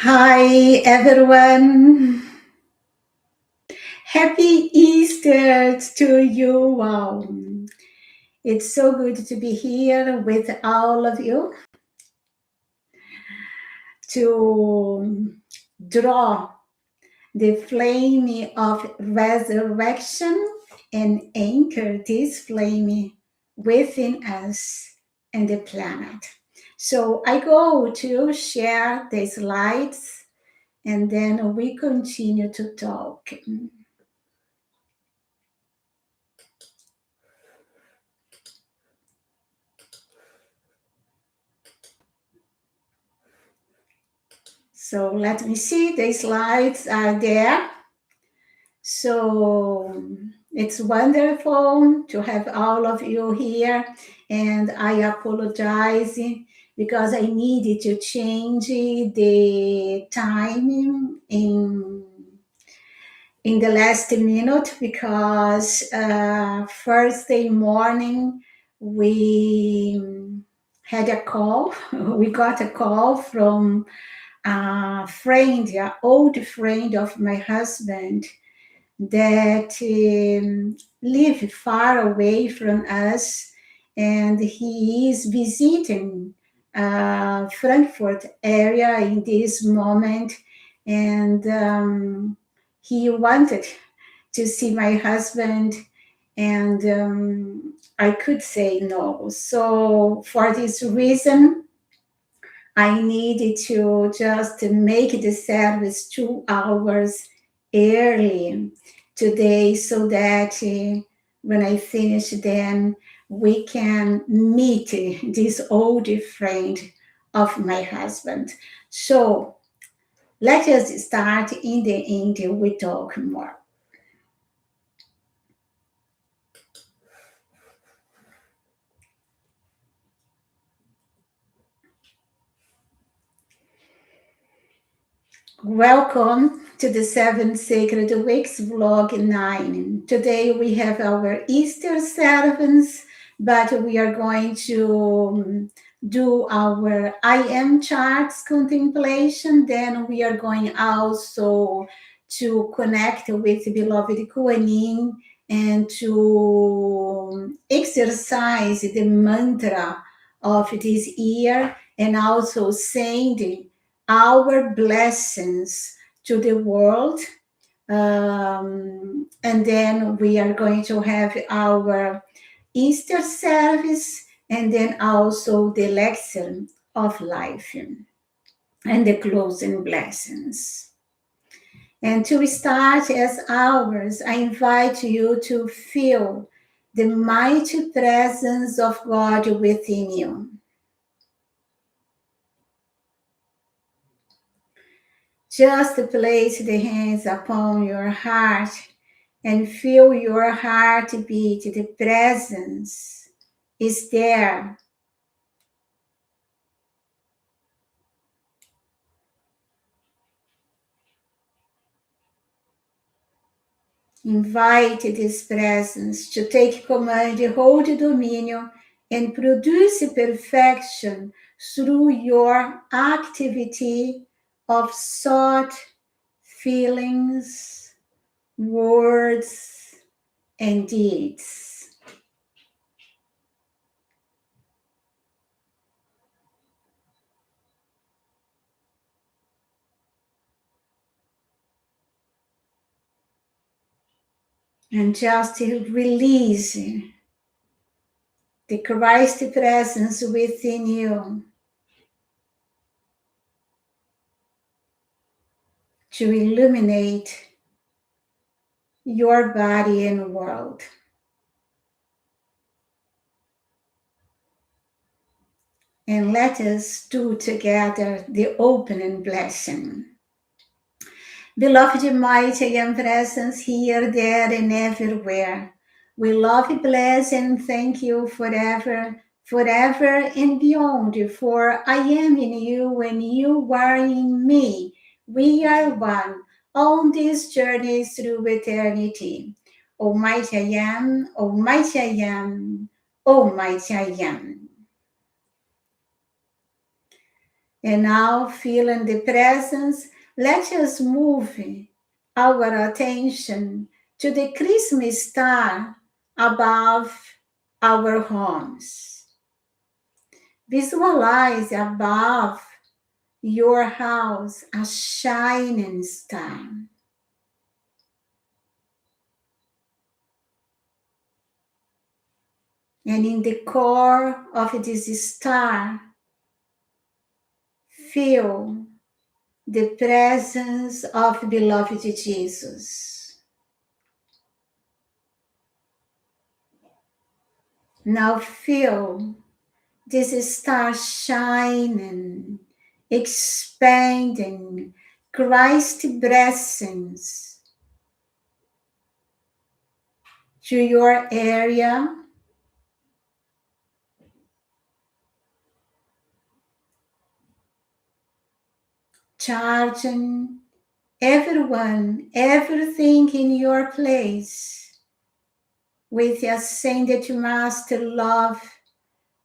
Hi, everyone. Happy Easter to you all. It's so good to be here with all of you to draw the flame of resurrection and anchor this flame within us and the planet. So I go to share the slides and then we continue to talk. So let me see, the slides are there. So it's wonderful to have all of you here. And I apologize because I needed to change the timing in the last minute because Thursday morning we had a call. We got a call from a friend, an old friend of my husband that live far away from us, and he is visiting Frankfurt area in this moment, and he wanted to see my husband, and I could say no. So for this reason, I needed to just make the service 2 hours early today so that when I finish, then we can meet this old friend of my husband. So let us start. In the end, we talk more. Welcome to the Seven Sacred Weeks Vlog 9. Today we have our Easter servants, but we are going to do our I am charts contemplation. Then we are going also to connect with beloved Quan and to exercise the mantra of this year and also send our blessings to the world. And then we are going to have our Easter service and then also the Elixir of life and the closing blessings. And to start as ours, I invite you to feel the mighty presence of God within you. Just place the hands upon your heart and feel your heart beat. The presence is there. Invite this presence to take command, hold dominion, and produce perfection through your activity of thought, feelings, words, and deeds. And just release the Christ presence within you to illuminate your body and world. And let us do together the opening blessing. Beloved mighty and presence here, there, and everywhere. We love, bless, and thank you forever, forever and beyond. For I am in you and you are in me. We are one on this journey through eternity. Almighty I am, Almighty I am, Almighty I am. And now, feeling the presence, let us move our attention to the Christmas star above our homes. Visualize above your house a shining star. And in the core of this star, feel the presence of beloved Jesus. Now feel this star shining, expanding Christ's blessings to your area, charging everyone, everything in your place with ascended master love,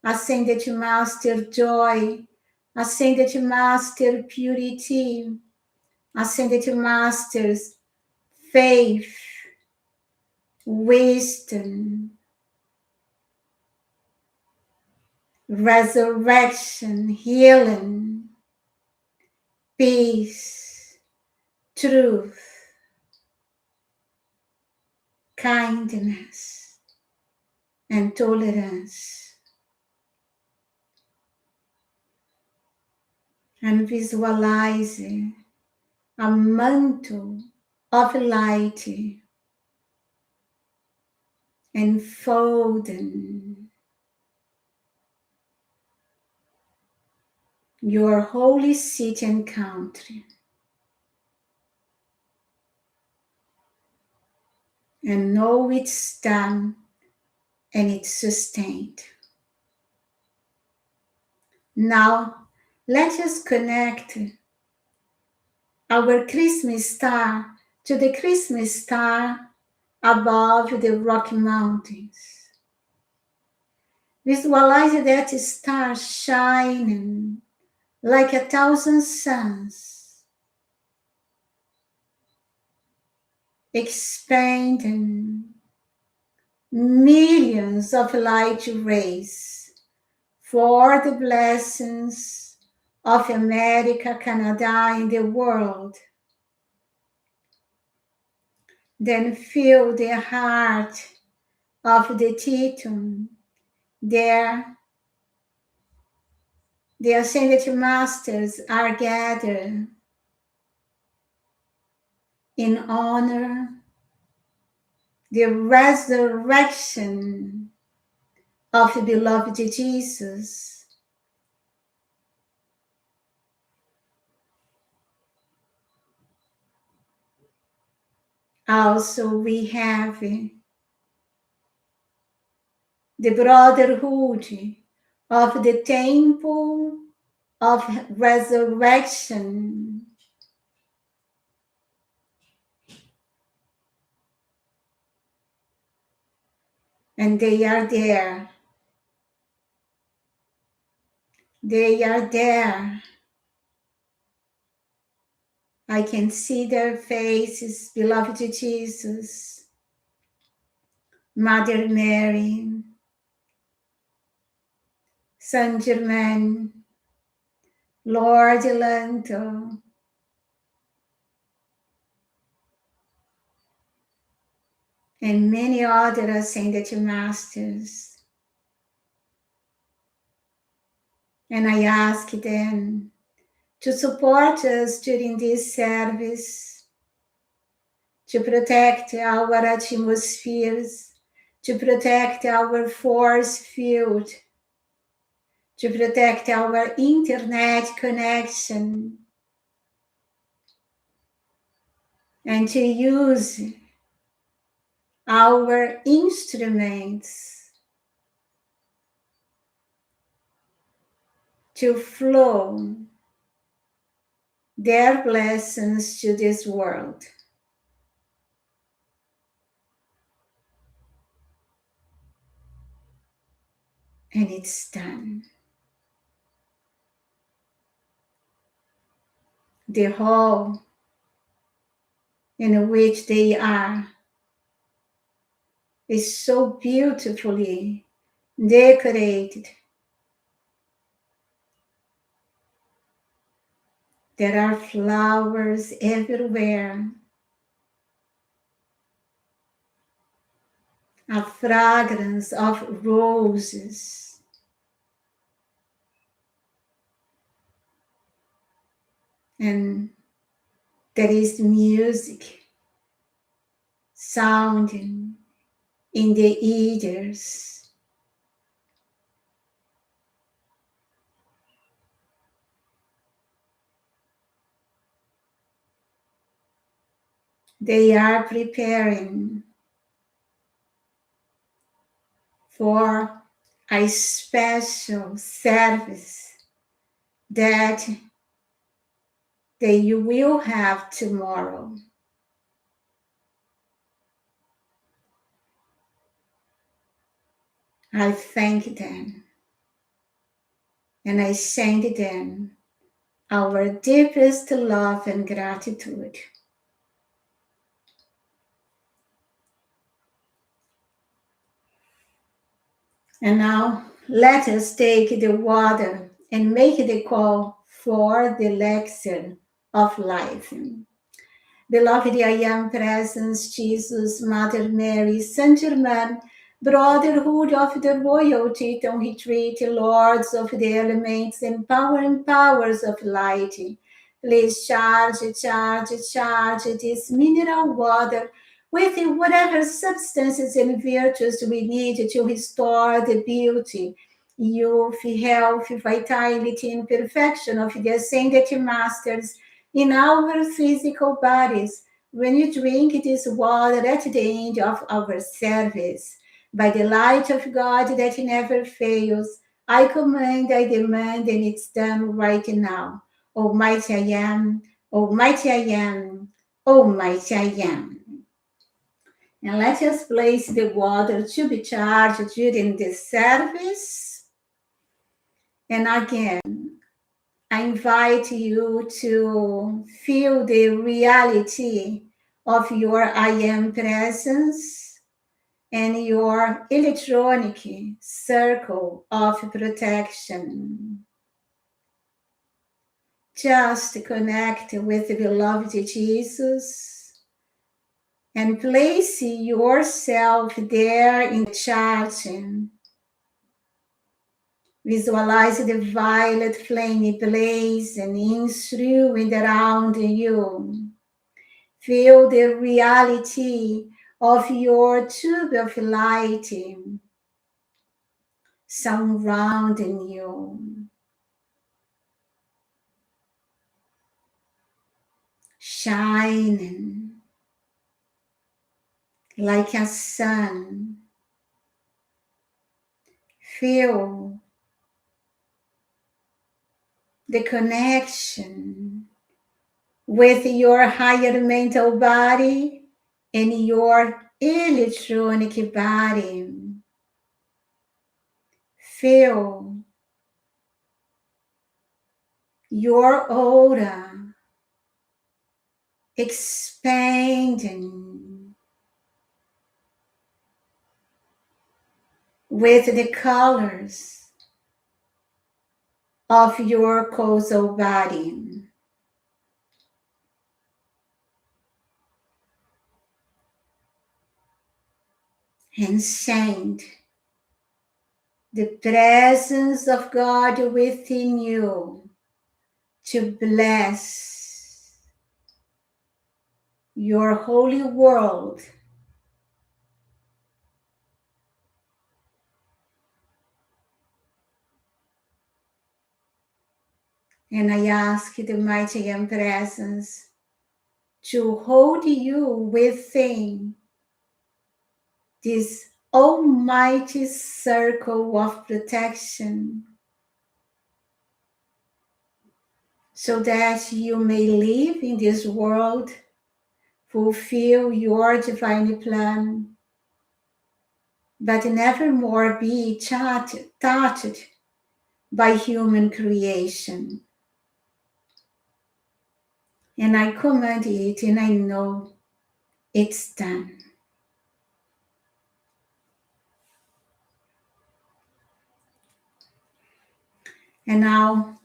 ascended master joy, ascended master purity, ascended masters faith, wisdom, resurrection, healing, peace, truth, kindness, and tolerance. And visualize a mantle of light enfolding your holy city and country. And know it's done and it's sustained. Now, let us connect our Christmas star to the Christmas star above the Rocky Mountains. Visualize that star shining like 1,000 suns, expanding millions of light rays for the blessings of America, Canada, and the world. Then feel the heart of the Teton. There, the ascended masters are gathered in honor the resurrection of the beloved Jesus. Also, we have the brotherhood of the temple of resurrection. And they are there. They are there. I can see their faces, beloved Jesus, Mother Mary, Saint Germain, Lord Lanto, and many other ascended masters. And I ask them to support us during this service, to protect our atmospheres, to protect our force field, to protect our internet connection, and to use our instruments to flow their blessings to this world. And it's done. the hall in which they are is so beautifully decorated. There are flowers everywhere, a fragrance of roses, and there is music sounding in the ears. They are preparing for a special service that they will have tomorrow. I thank them and I send them our deepest love and gratitude. And now let us take the water and make the call for the elixir of life. Beloved, I am presence, Jesus, Mother Mary, Saint Germain, Brotherhood of the Royal Teton Retreat, Lords of the Elements, and powers of light. Please charge this mineral water with whatever substances and virtues we need to restore the beauty, youth, health, vitality, and perfection of the Ascended Masters in our physical bodies when you drink this water at the end of our service. By the light of God that never fails, I command, I demand, and it's done right now. Almighty I am, Almighty I am, Almighty I am. And let us place the water to be charged during the service. And again, I invite you to feel the reality of your I am presence and your electronic circle of protection. Just connect with the beloved Jesus and place yourself there in the charging. Visualize the violet flame blazing in through and around you. Feel the reality of your tube of light surrounding you, shining like a sun. Feel the connection with your higher mental body and your electronic body. Feel your aura expanding with the colors of your causal body. And send the presence of God within you to bless your holy world. And I ask the mighty and presence to hold you within this almighty circle of protection so that you may live in this world, fulfill your divine plan, but never more be touched by human creation. And I command it, and I know it's done. And now,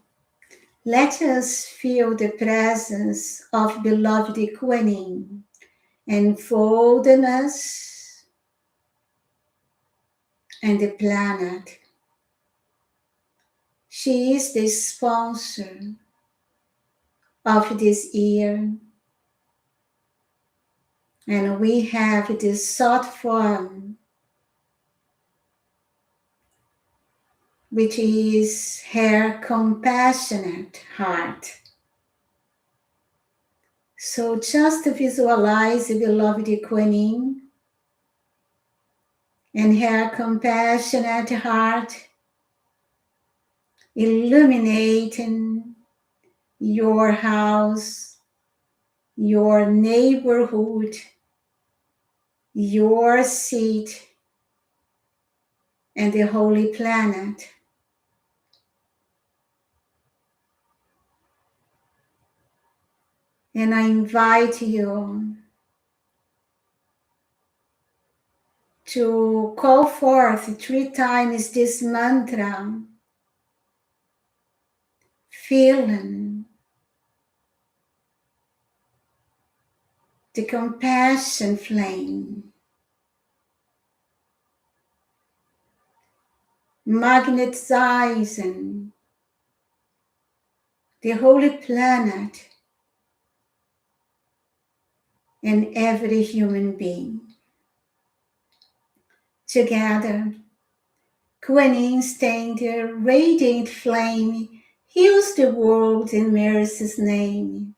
let us feel the presence of beloved Quan enfolding us and the planet. She is the sponsor of this year, and we have this sought form, which is her compassionate heart. So just visualize the beloved Quan and her compassionate heart illuminating your house, your neighborhood, your seat, and the holy planet. And I invite you to call forth 3 times this mantra, feeling the compassion flame, magnetizing the holy planet and every human being. Together, Quan standing radiant flame heals the world in mercy's name.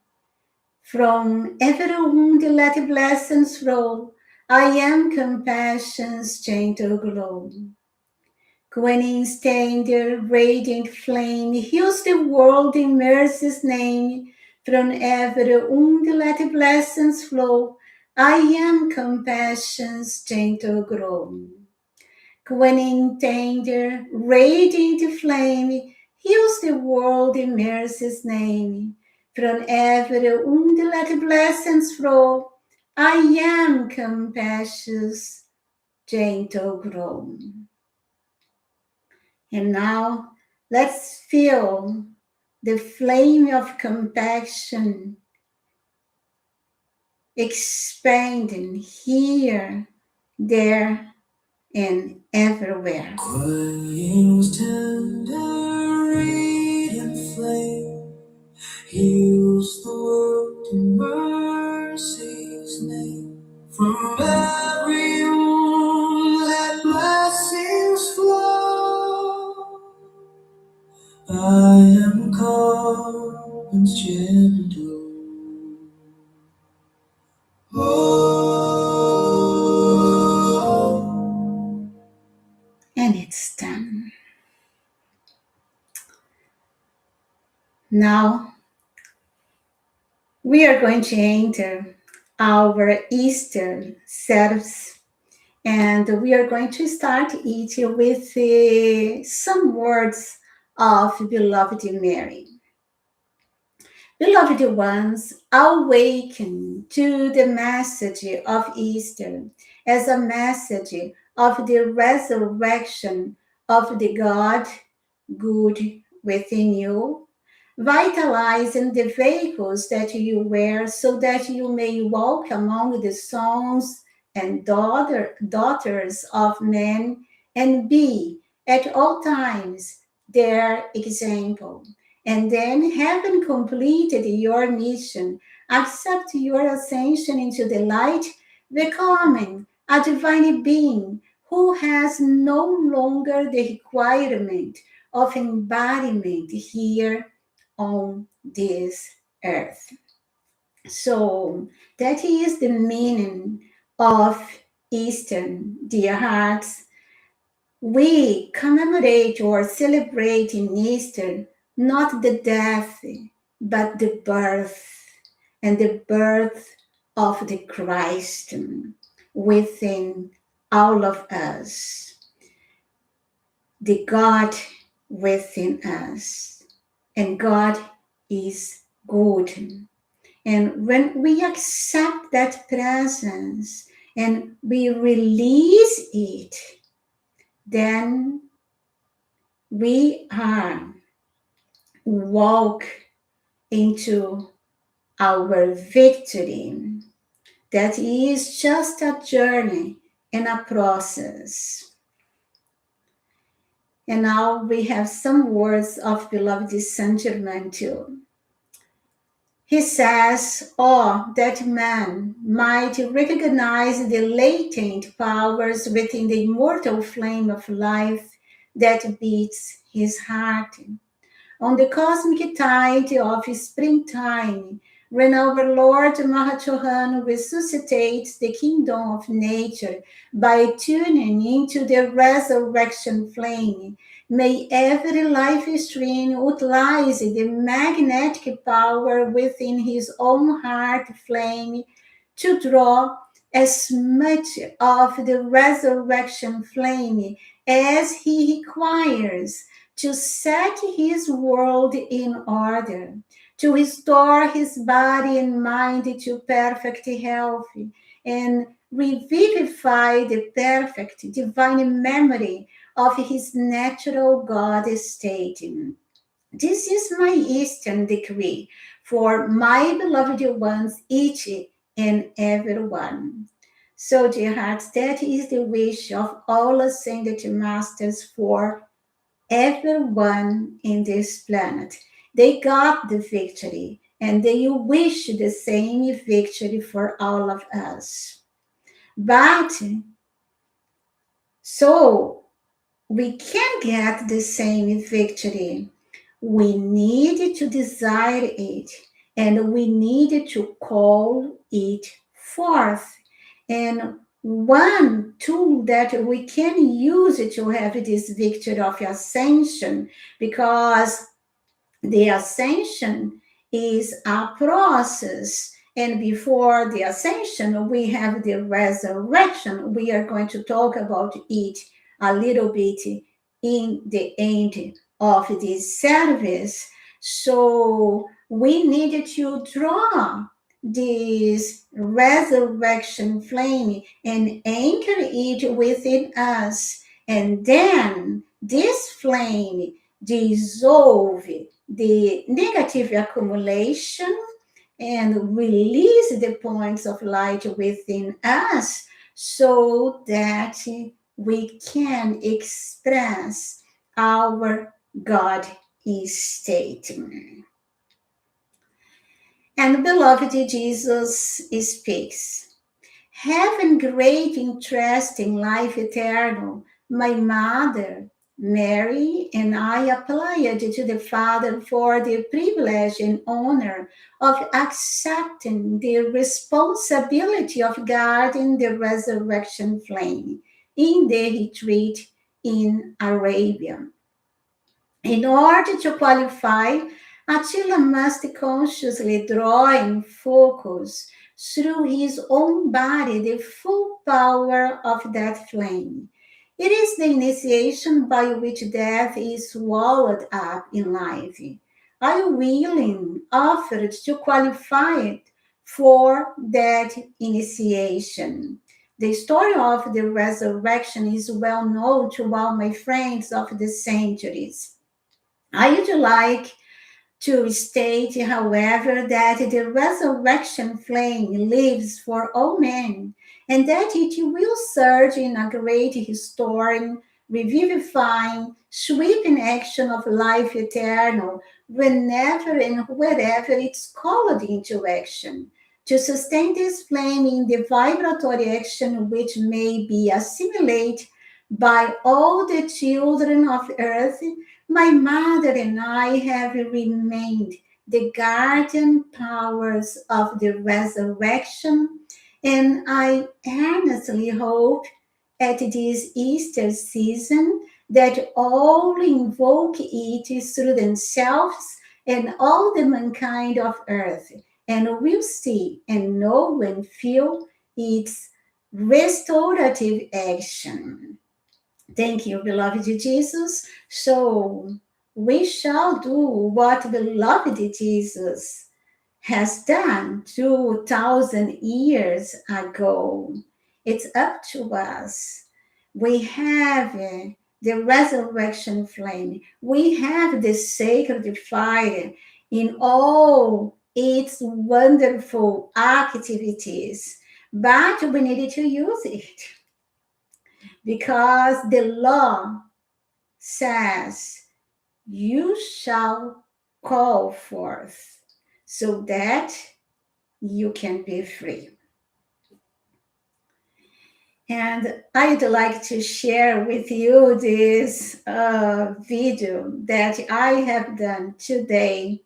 From every wound let blessings flow. I am compassion's gentle glow. Quan standing radiant flame heals the world in mercy's name. From every wound let blessings flow. I am compassion's gentle glow. Quan tender, radiant flame, heals the world in mercy's name. From every wound let blessings flow. I am compassion's gentle glow. And now let's feel the flame of compassion expanding here, there, and everywhere. Queen's tender radiant flame heals the world in mercy's name. From every wound let blessings flow. I am calm and gentle. Oh. And it's done. Now we are going to enter our Easter service, and we are going to start it with some words of Beloved Mary. Beloved ones, awaken to the message of Easter as a message of the resurrection of the God good within you, vitalizing the vehicles that you wear so that you may walk among the sons and daughters of men and be at all times their example. And then, having completed your mission, accept your ascension into the light, becoming a divine being who has no longer the requirement of embodiment here on this earth. So that is the meaning of Easter, dear hearts. We commemorate or celebrate in Easter not the death, but the birth, and the birth of the Christ within all of us, the God within us. And God is good. And when we accept that presence and we release it, then we are walk into our victory. That is just a journey and a process. And now we have some words of beloved Saint Germain too. He says, "Oh, that man might recognize the latent powers within the immortal flame of life that beats his heart. On the cosmic tide of springtime, when our Lord Mahachohan resuscitates the kingdom of nature by tuning into the resurrection flame, may every life stream utilize the magnetic power within his own heart flame to draw as much of the resurrection flame as he requires to set his world in order, to restore his body and mind to perfect health, and revivify the perfect divine memory of his natural God state. This is my Eastern decree for my beloved ones, each and every one." So, dear hearts, that is the wish of all ascended masters for everyone in this planet. They got the victory and they wish the same victory for all of us. But so we can get the same victory. We need to desire it and we need to call it forth. And one tool that we can use to have this victory of ascension, because the ascension is a process. And before the ascension, we have the resurrection. We are going to talk about it a little bit in the end of this service. So we need to draw this resurrection flame and anchor it within us. And then this flame dissolve the negative accumulation and release the points of light within us so that we can express our God state. And beloved Jesus speaks. Having great interest in life eternal, my mother, Mary, and I applied to the Father for the privilege and honor of accepting the responsibility of guarding the resurrection flame in the retreat in Arabia. In order to qualify, Attila must consciously draw in focus through his own body the full power of that flame. It is the initiation by which death is swallowed up in life. I willing offered to qualify it for that initiation. The story of the resurrection is well known to all my friends of the centuries. I would like to state, however, that the resurrection flame lives for all men, and that it will surge in a great restoring, revivifying, sweeping action of life eternal whenever and wherever it's called into action. To sustain this flame in the vibratory action which may be assimilated by all the children of earth, my mother and I have remained the guardian powers of the resurrection, and I earnestly hope at this Easter season that all invoke it through themselves and all the mankind of earth, and will see and know and feel its restorative action. Thank you, beloved Jesus. So we shall do what beloved Jesus has done 2,000 years ago. It's up to us. We have the resurrection flame. We have the sacred fire in all its wonderful activities, but we need to use it because the law says, "You shall call forth," so that you can be free. And I'd like to share with you this video that I have done today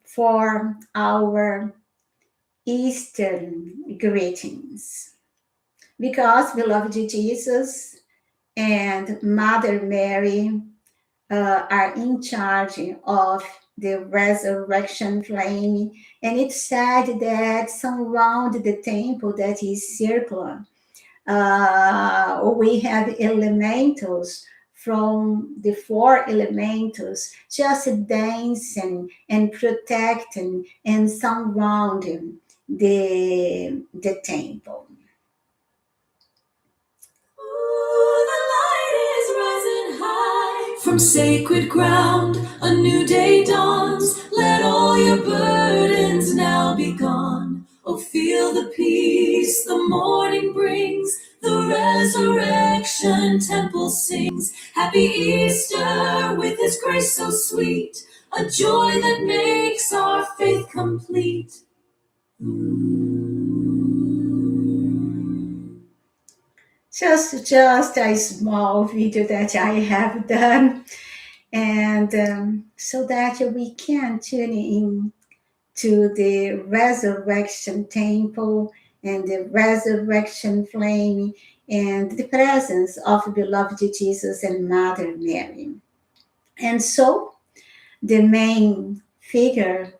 for our Eastern greetings. Because beloved Jesus and Mother Mary are in charge of the resurrection flame. And it's said that surround the temple that is circular, we have elementals from the four elementals just dancing and protecting and surrounding the temple. From sacred ground, a new day dawns. Let all your burdens now be gone. Oh, feel the peace the morning brings. The resurrection temple sings. Happy Easter with his grace so sweet. A joy that makes our faith complete. Just a small video that I have done, and so that we can tune in to the resurrection temple and the resurrection flame and the presence of beloved Jesus and Mother Mary. And so the main figure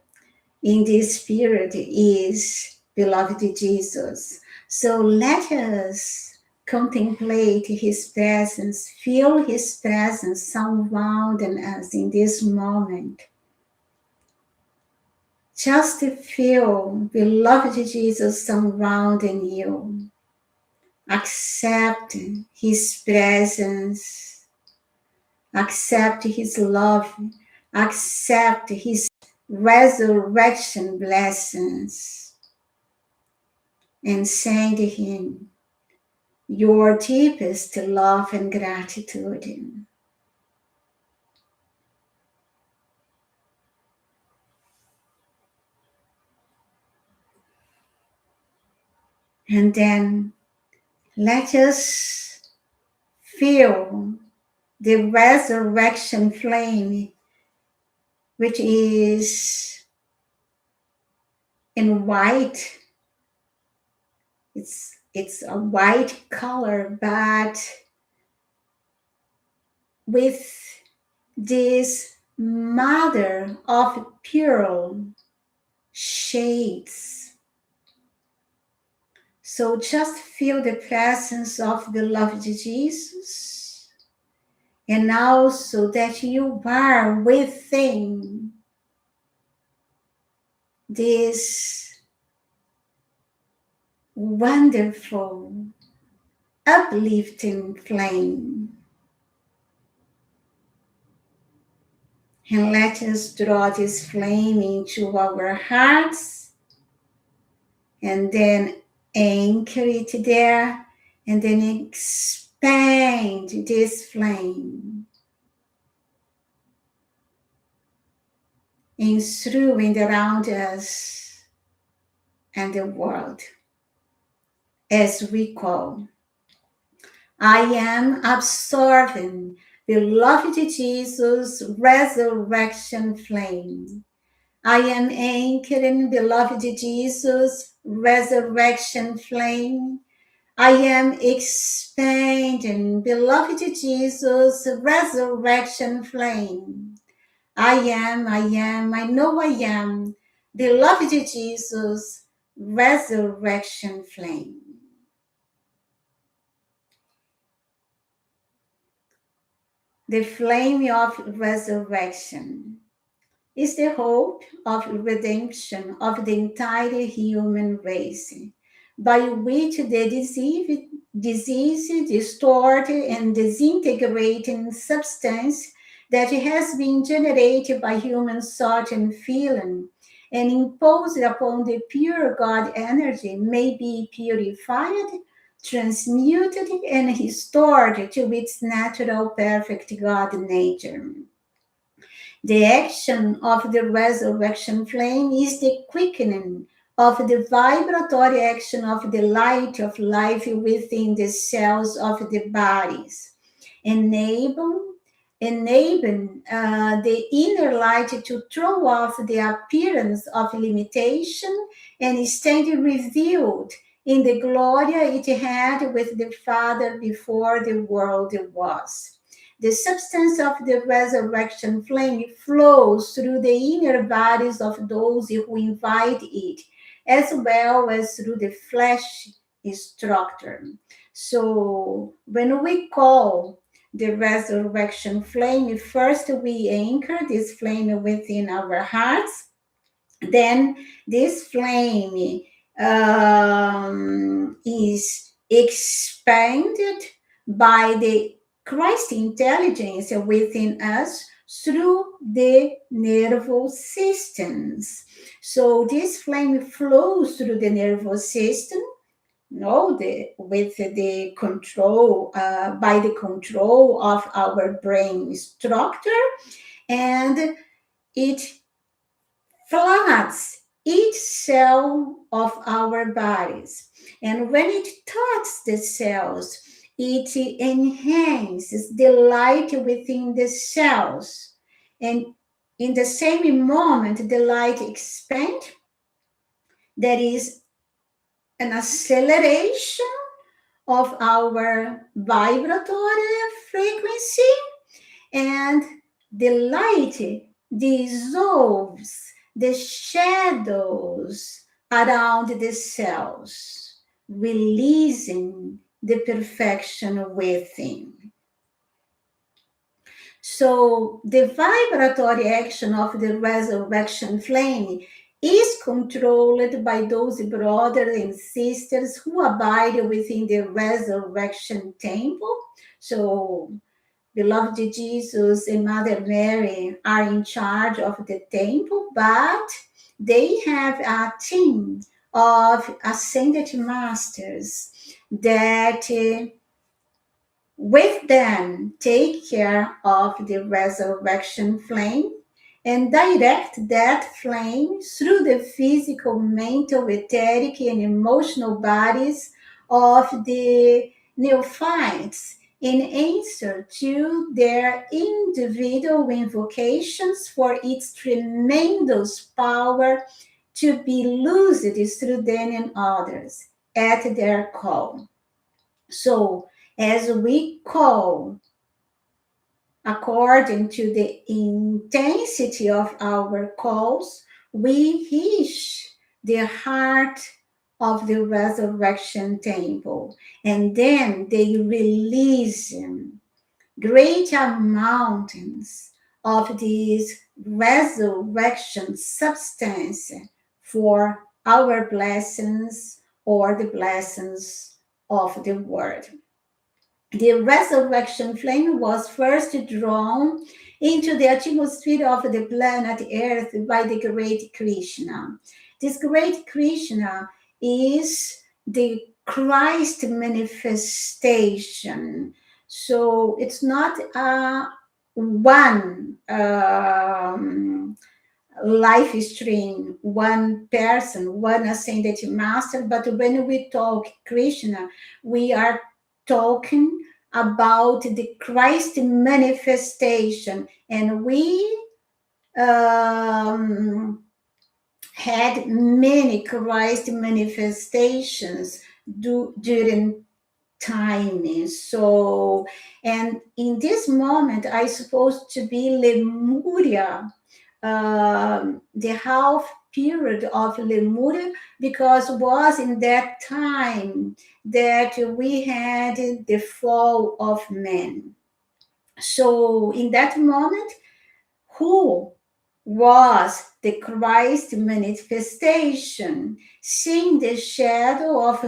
in this spirit is beloved Jesus. So let us contemplate his presence, feel his presence surrounding us in this moment. Just feel beloved Jesus surrounding you. Accept his presence. Accept his love. Accept his resurrection blessings. And send him your deepest love and gratitude. And then let us feel the resurrection flame, which is in white. It's a white color, but with this mother of pearl shades. So just feel the presence of beloved Jesus, and also that you are within this wonderful, uplifting flame. And let us draw this flame into our hearts and then anchor it there and then expand this flame in through and around us and the world as we call. I am absorbing beloved Jesus' resurrection flame. I am anchoring beloved Jesus' resurrection flame. I am expanding beloved Jesus' resurrection flame. I know I am beloved Jesus' resurrection flame. The flame of resurrection is the hope of redemption of the entire human race, by which the disease, distorted and disintegrating substance that has been generated by human thought and feeling and imposed upon the pure God energy may be purified, transmuted, and restored to its natural perfect God nature. The action of the resurrection flame is the quickening of the vibratory action of the light of life within the cells of the bodies, enable, enabling the inner light to throw off the appearance of limitation and stand revealed in the glory it had with the Father before the world was. The substance of the resurrection flame flows through the inner bodies of those who invite it, as well as through the flesh structure. So, when we call the resurrection flame, first we anchor this flame within our hearts, then this flame is expanded by the Christ intelligence within us through the nervous systems. So this flame flows through the nervous system, no, with the control, by the control of our brain structure, and it floods each cell of our bodies. And when it touches the cells, it enhances the light within the cells. And in the same moment, the light expands. There is an acceleration of our vibratory frequency, and the light dissolves the shadows around the cells, releasing the perfection within. So, the vibratory action of the resurrection flame is controlled by those brothers and sisters who abide within the resurrection temple. So, beloved Jesus and Mother Mary are in charge of the temple, but they have a team of ascended masters that with them take care of the resurrection flame and direct that flame through the physical, mental, etheric, and emotional bodies of the neophytes in answer to their individual invocations for its tremendous power to be lucid through them and others at their call. So, as we call according to the intensity of our calls, we reach the heart of the resurrection temple, and then they release great mountains of this resurrection substance for our blessings or the blessings of the world. The resurrection flame was first drawn into the atmosphere of the planet Earth by the great Krishna. This great Krishna is the Christ manifestation. So it's not a one life stream, one person, one ascended master. But when we talk Krishna, we are talking about the Christ manifestation, and we had many Christ manifestations during time. So, and in this moment, I supposed to be Lemuria, the half period of Lemuria, because was in that time that we had the fall of man. So in that moment, who was the Christ manifestation, seeing the shadow of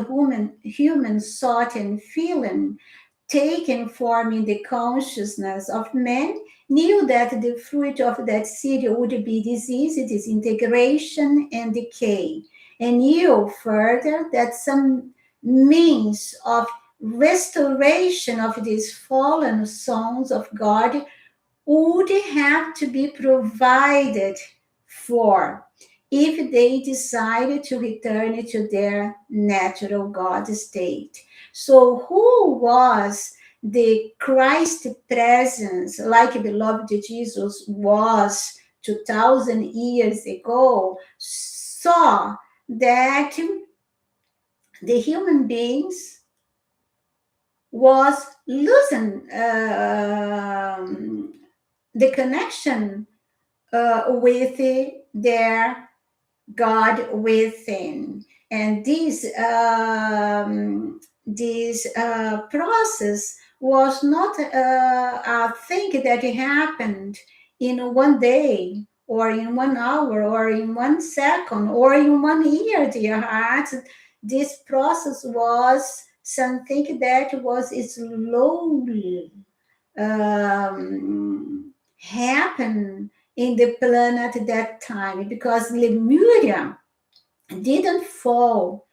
human thought and feeling, taken form in the consciousness of man, knew that the fruit of that seed would be disease, disintegration, and decay, and knew further that some means of restoration of these fallen sons of God would have to be provided for if they decided to return to their natural God state. So, who was the Christ presence, like beloved Jesus was 2000 years ago, saw that the human beings was losing the connection with their God within. And this process was not a thing that happened in one day or in 1 hour or in 1 second or in 1 year, dear heart. This process was something that was slowly happen in the planet at that time, because Lemuria didn't fall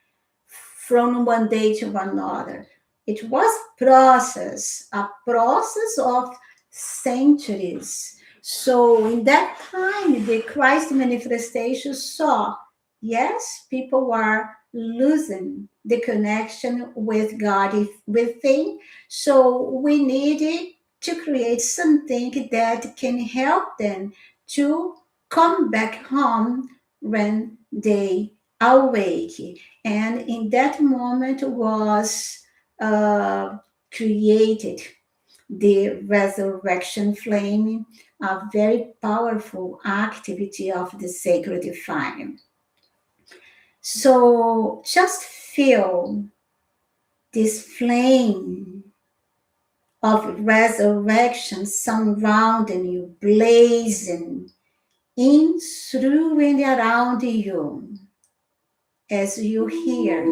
from one day to another. It was a process of centuries. So in that time, the Christ manifestation saw, yes, people were losing the connection with God within. So we needed to create something that can help them to come back home when they awake. And in that moment was created the resurrection flame, a very powerful activity of the sacred fire. So just feel this flame of resurrection surrounding you, blazing in, through, and around you as you hear.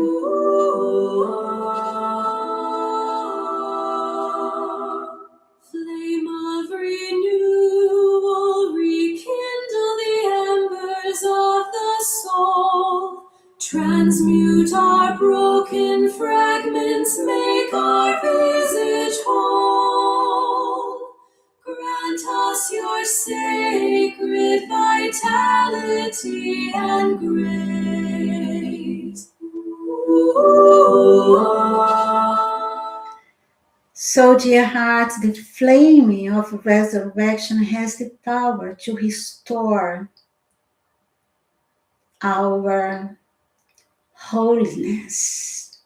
Flame of renewal, rekindle the embers of the soul. Transmute our broken fragments, make our visage whole. Grant us your sacred vitality and grace. So, dear heart, the flame of resurrection has the power to restore our holiness,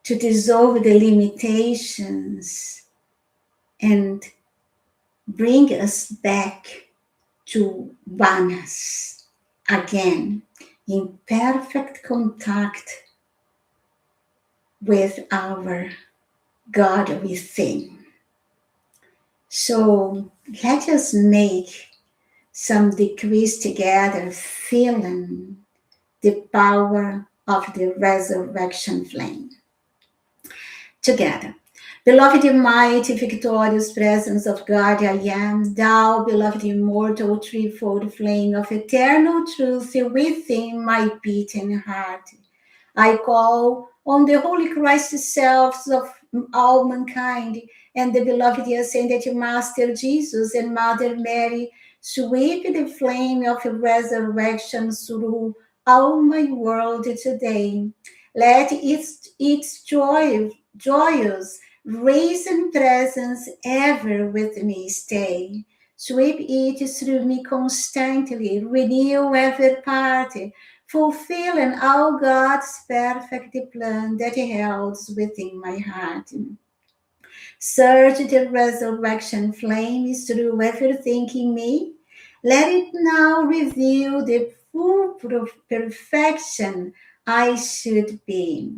to dissolve the limitations and bring us back to oneness again, in perfect contact with our God within. So let us make some decrees together, feeling the power of the resurrection flame. Together. Beloved, mighty, victorious presence of God, I am. Thou, beloved, immortal, threefold flame of eternal truth within my beating heart. I call on the Holy Christ selves of all mankind and the beloved ascended Master Jesus and Mother Mary, sweep the flame of resurrection through all my world today. Let its joyous, risen presence ever with me stay. Sweep it through me constantly, renew every part, fulfilling all God's perfect plan that He holds within my heart. Surge the resurrection flames through everything in me. Let it now reveal the full perfection I should be.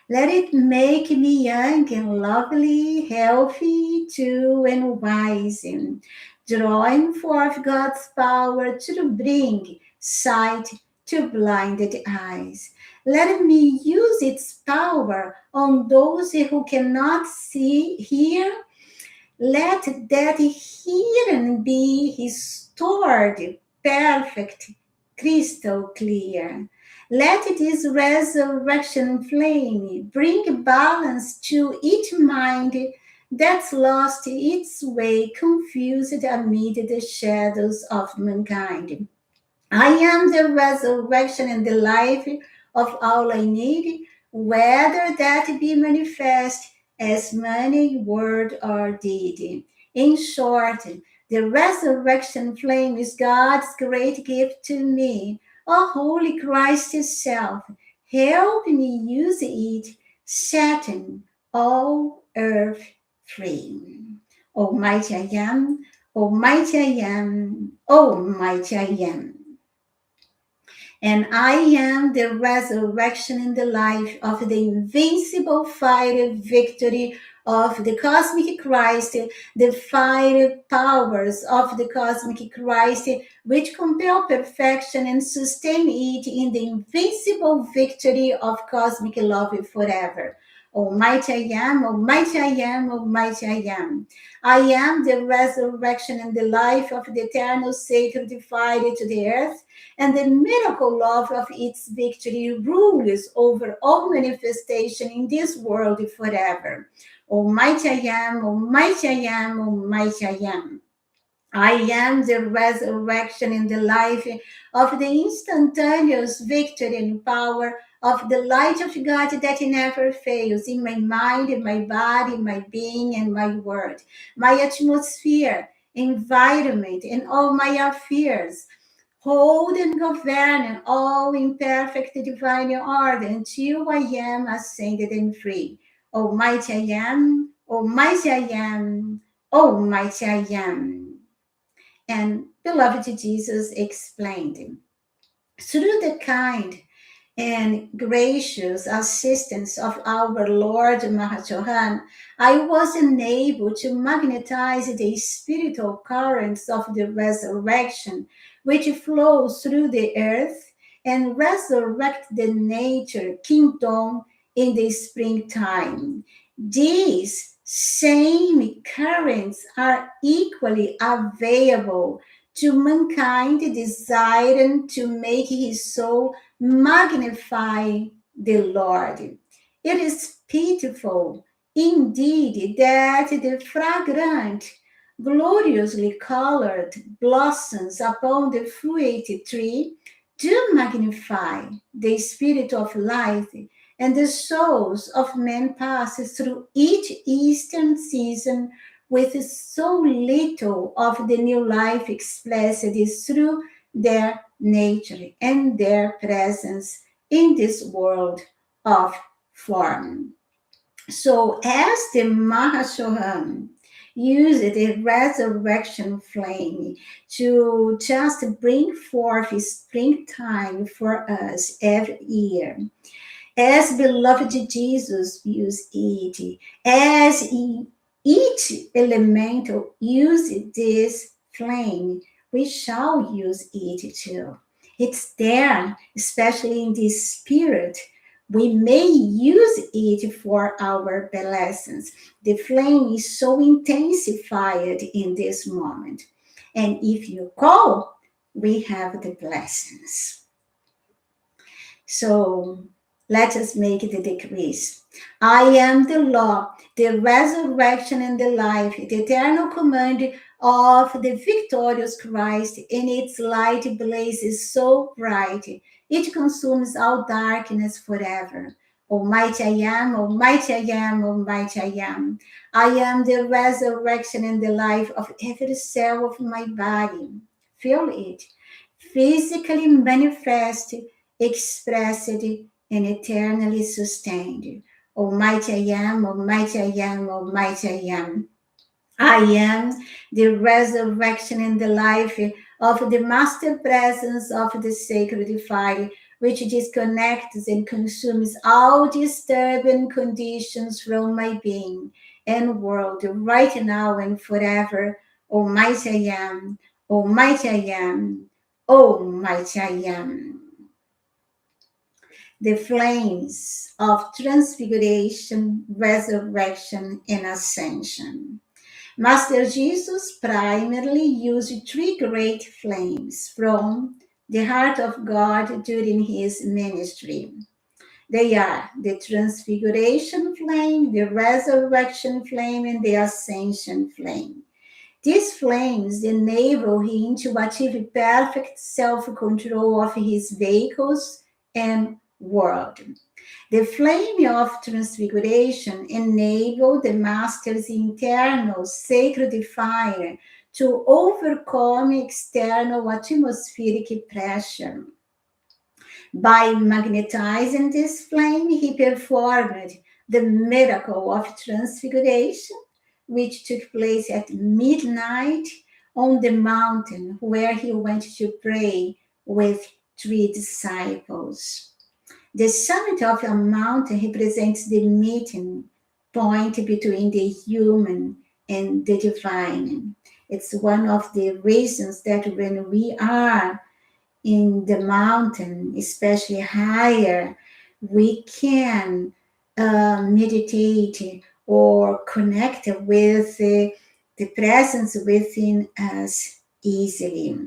Let it make me young and lovely, healthy too and wise, drawing forth God's power to bring sight to blinded eyes. Let me use its power on those who cannot see, hear. Let that hearing be restored, perfect, crystal clear. Let this resurrection flame bring balance to each mind that's lost its way, confused amid the shadows of mankind. I am the resurrection and the life of all I need, whether that be manifest as money, word, or deed. In short, the resurrection flame is God's great gift to me, O Holy Christ Himself. Help me use it, setting all earth free. Almighty I am, Almighty I am, Almighty I am. And I am the resurrection and the life of the invincible fire victory of the cosmic Christ, the fire powers of the cosmic Christ, which compel perfection and sustain it in the invincible victory of cosmic love forever. Almighty I am, Almighty I am, Almighty I am. I am the resurrection and the life of the eternal sacred fire to the earth, and the miracle love of its victory rules over all manifestation in this world forever. Almighty I am, Almighty I am, Almighty I am. I am the resurrection and the life of the instantaneous victory and power of the light of God that never fails in my mind, in my body, my being, and my word, my atmosphere, environment, and all my affairs. Hold and govern all in perfect divine order until I am ascended and free. Almighty I am, Almighty I am, Almighty I am. And beloved Jesus explained, through the kind and gracious assistance of our Lord Mahachohan, I was enabled to magnetize the spiritual currents of the resurrection, which flows through the earth and resurrect the nature kingdom in the springtime. These same currents are equally available to mankind desiring to make his soul magnify the Lord. It is pitiful indeed that the fragrant, gloriously colored blossoms upon the fruit tree do magnify the spirit of life, and the souls of men pass through each eastern season with so little of the new life expressed through their nature and their presence in this world of form. So, as the Mahashoham used the resurrection flame to just bring forth springtime for us every year, as beloved Jesus used it, as each elemental used this flame, we shall use it too. It's there, especially in this spirit. We may use it for our blessings. The flame is so intensified in this moment. And if you call, we have the blessings. So let us make the decrees. I am the law, the resurrection and the life, the eternal command of the victorious Christ, and its light blazes so bright, it consumes all darkness forever. Almighty I am, Almighty I am, Almighty I am. I am the resurrection and the life of every cell of my body. Feel it. Physically manifest, expressed, and eternally sustained. Almighty I am, Almighty I am, Almighty I am. I am the resurrection and the life of the master presence of the sacred fire, which disconnects and consumes all disturbing conditions from my being and world right now and forever. Almighty I am, Almighty I am, Almighty I am. The flames of transfiguration, resurrection, and ascension. Master Jesus primarily used three great flames from the heart of God during his ministry. They are the transfiguration flame, the resurrection flame, and the ascension flame. These flames enable him to achieve perfect self control of his vehicles and world. The flame of transfiguration enabled the Master's internal sacred fire to overcome external atmospheric pressure. By magnetizing this flame, he performed the miracle of transfiguration, which took place at midnight on the mountain where he went to pray with three disciples. The summit of a mountain represents the meeting point between the human and the divine. It's one of the reasons that when we are in the mountain, especially higher, we can meditate or connect with the presence within us easily.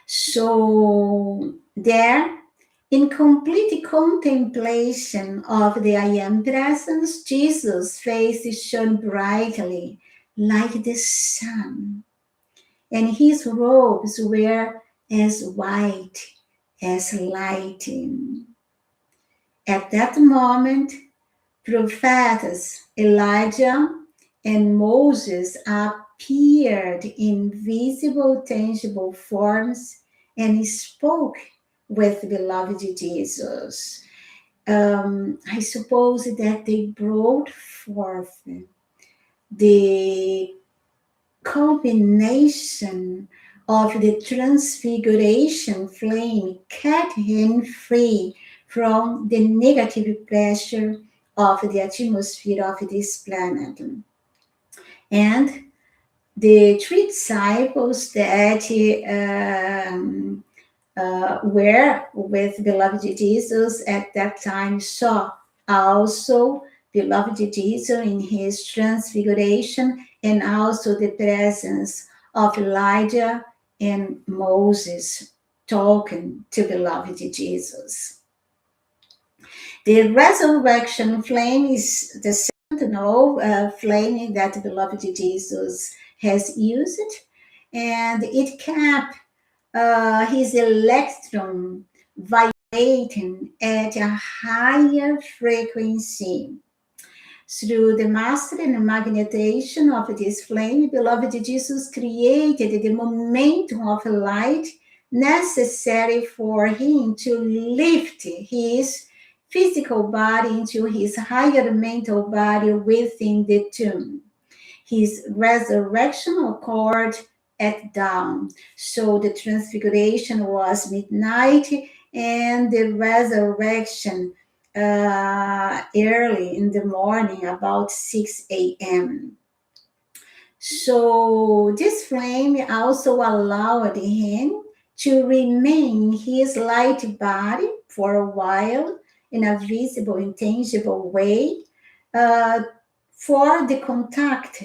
So, there, in complete contemplation of the I Am presence, Jesus' face shone brightly like the sun, and his robes were as white as light. At that moment, prophets Elijah and Moses appeared in visible, tangible forms and spoke with beloved Jesus. I suppose that they brought forth the combination of the transfiguration flame kept him free from the negative pressure of the atmosphere of this planet. And the three disciples that were with beloved Jesus at that time saw also beloved Jesus in his transfiguration and also the presence of Elijah and Moses talking to beloved Jesus. The resurrection flame is the sentinel flame that beloved Jesus has used, and it kept his electron vibrating at a higher frequency. Through the mastering and magnetization of this flame, beloved Jesus created the momentum of light necessary for him to lift his physical body into his higher mental body within the tomb. His resurrection occurred at dawn. So the transfiguration was midnight and the resurrection early in the morning, about 6 a.m. So this flame also allowed him to remain in his light body for a while in a visible, intangible way uh, for the contact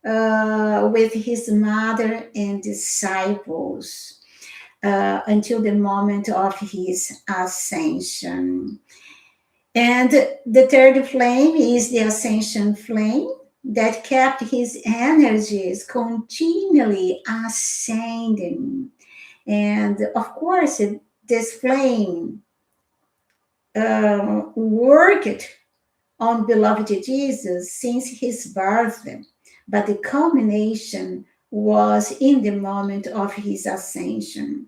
with his mother and disciples until the moment of his ascension. And the third flame is the ascension flame that kept his energies continually ascending. And of course, this flame worked on beloved Jesus since his birth, but the culmination was in the moment of his ascension,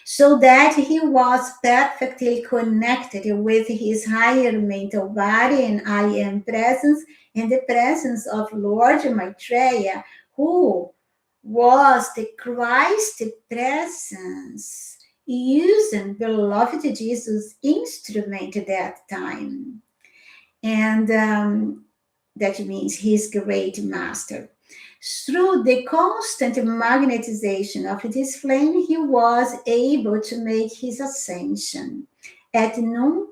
so that he was perfectly connected with his higher mental body and I am presence and the presence of Lord Maitreya, who was the Christ presence using beloved Jesus' instrument at that time. And that means his great master. Through the constant magnetization of this flame, he was able to make his ascension at noon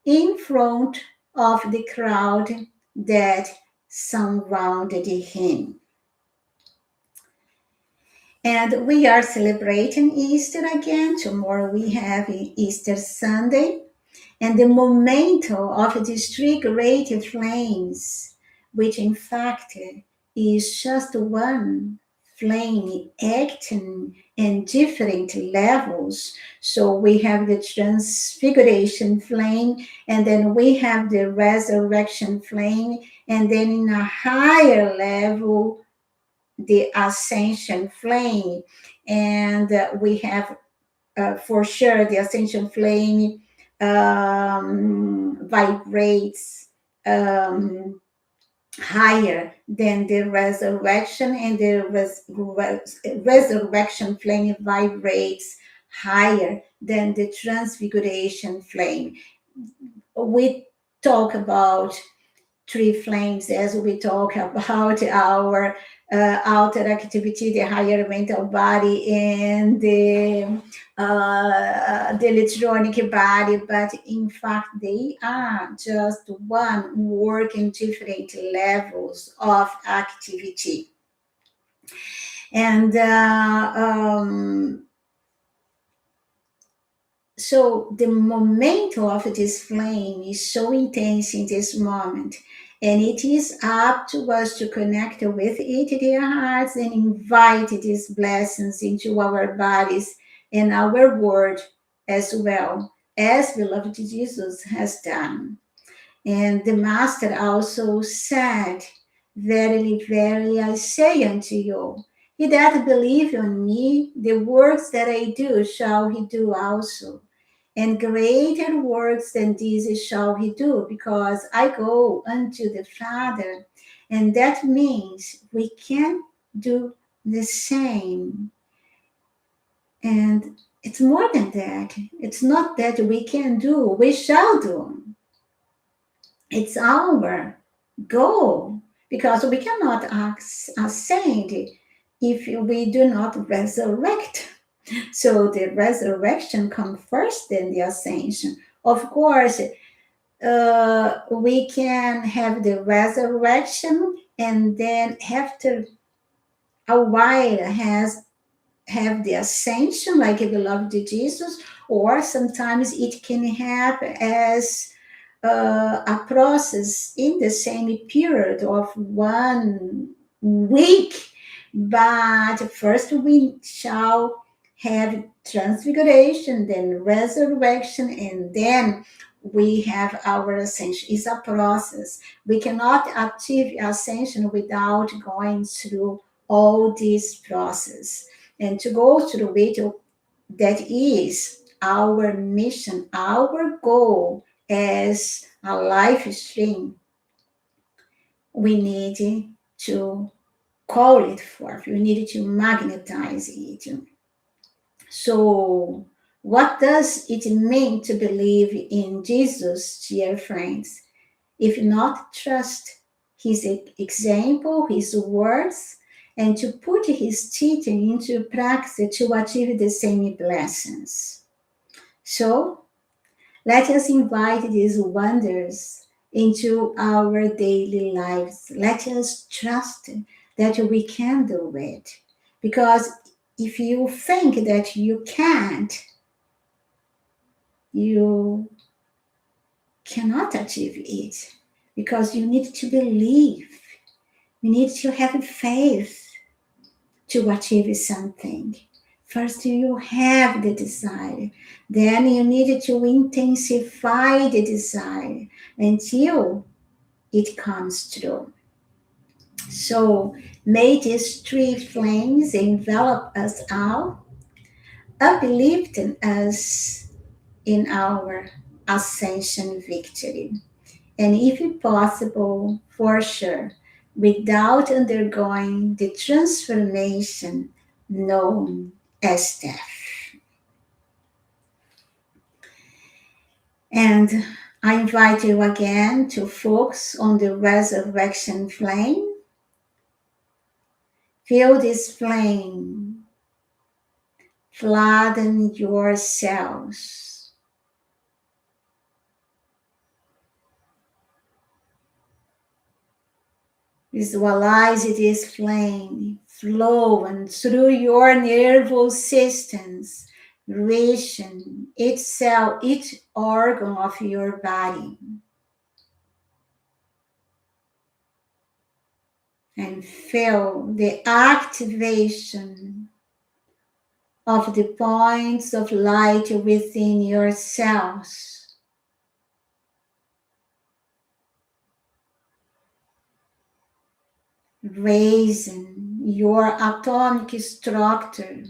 in front of the crowd that surrounded him. And we are celebrating Easter again. Tomorrow we have Easter Sunday. And the momentum of these three great flames, which in fact is just one flame acting in different levels. So we have the transfiguration flame, and then we have the resurrection flame, and then in a higher level, the ascension flame. And we have for sure the ascension flame vibrates higher than the resurrection, and the resurrection flame vibrates higher than the transfiguration flame. We talk about three flames as we talk about our outer activity, the higher mental body, and the electronic body, but in fact they are just one working different levels of activity. And so the momentum of this flame is so intense in this moment, and it is up to us to connect with it, their hearts, and invite these blessings into our bodies and our world as well, as beloved Jesus has done. And the Master also said, "Verily, verily, I say unto you, he that believe on me, the works that I do shall he do also, and greater works than these shall he do, because I go unto the Father." And that means we can do the same. And it's more than that. It's not that we can do, we shall do. It's our goal, because we cannot ascend if we do not resurrect. So the resurrection comes first, then the ascension. Of course, we can have the resurrection, and then after a while have the ascension, like a beloved Jesus, or sometimes it can happen as a process in the same period of 1 week. But first we shall have transfiguration, then resurrection, and then we have our ascension. It's a process. We cannot achieve ascension without going through all this process. And to go through it, that is our mission, our goal as a life stream. We need to call it forth. We need to magnetize it. So, what does it mean to believe in Jesus, dear friends? If not trust his example, his words, and to put his teaching into practice to achieve the same blessings. So, let us invite these wonders into our daily lives. Let us trust that we can do it. Because if you think that you can't, you cannot achieve it. Because you need to believe. You need to have faith to achieve something. First, you have the desire. Then you need to intensify the desire until it comes true. So may these three flames envelop us all, uplifting us in our ascension victory. And if possible, for sure, without undergoing the transformation known as death. And I invite you again to focus on the resurrection flame. Feel this flame flooding your cells. Visualize this flame flowing through your nervous systems, reaching each cell, each organ of your body. And feel the activation of the points of light within your cells. Raising your atomic structure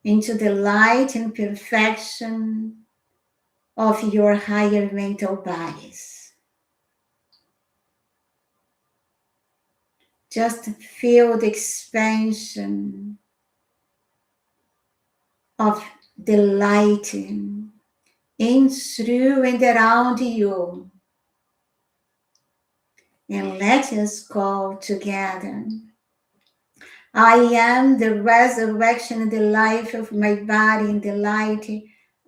into the light and perfection of your higher mental bodies. Just feel the expansion of the light in, through, and around you. And let us go together. I am the resurrection and the life of my body in the light.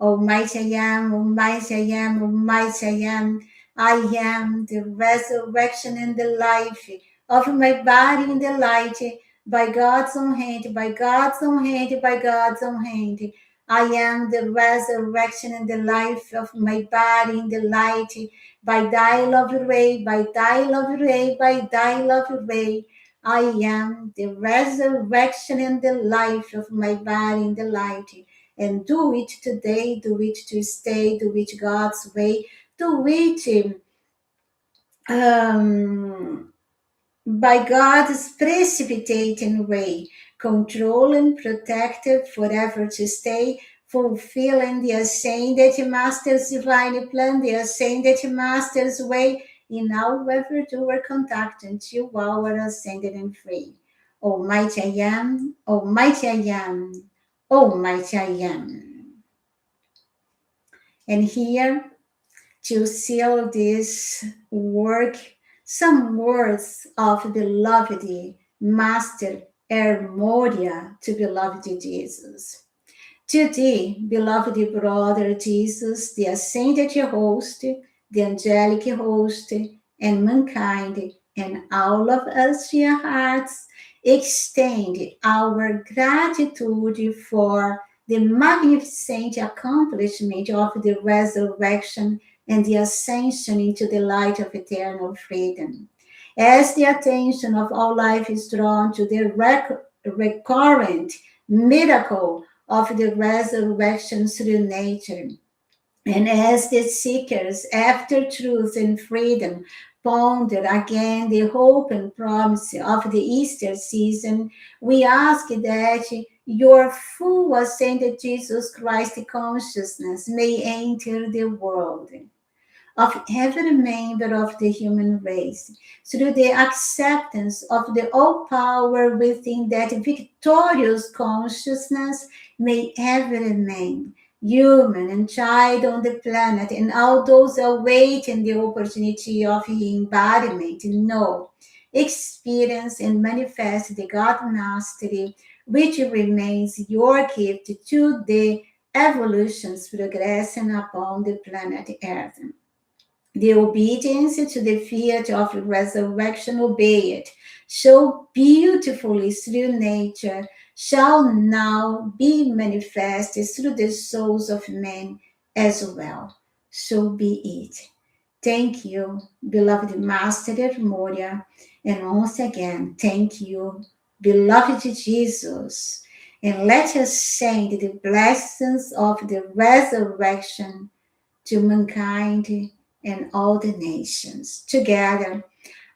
Almighty I am, Almighty I am, Almighty I am. I am the resurrection and the life of my body in the light. By God's own hand, by God's own hand, by God's own hand. I am the resurrection and the life of my body in the light. By thy love ray, by thy love ray, by thy love ray. I am the resurrection and the life of my body in the light. And do it today, do it to stay, do it God's way, do it by God's precipitating way, control and protected forever to stay, fulfilling the ascended Master's divine plan, the ascended Master's way, in our ever doer contact until our ascended and free. Almighty I am, Almighty I am, Almighty I am. And here, to seal this work, some words of beloved Master Ermoria to beloved Jesus. To thee, beloved brother Jesus, the ascended host, the angelic host, and mankind, and all of us, your hearts, extend our gratitude for the magnificent accomplishment of the resurrection and the ascension into the light of eternal freedom. As the attention of all life is drawn to the recurrent miracle of the resurrection through nature, and as the seekers after truth and freedom ponder again the hope and promise of the Easter season, we ask that your full ascended Jesus Christ consciousness may enter the world of every member of the human race through the acceptance of the all power within that victorious consciousness. May every man, human and child on the planet, and all those awaiting the opportunity of embodiment know, experience, and manifest the God mastery which remains your gift to the evolution's progression upon the planet Earth. The obedience to the fiat of resurrection obeyed so beautifully through nature shall now be manifested through the souls of men as well. So be it. Thank you, beloved Master Moria, and once again, thank you, beloved Jesus. And let us send the blessings of the resurrection to mankind and all the nations. Together,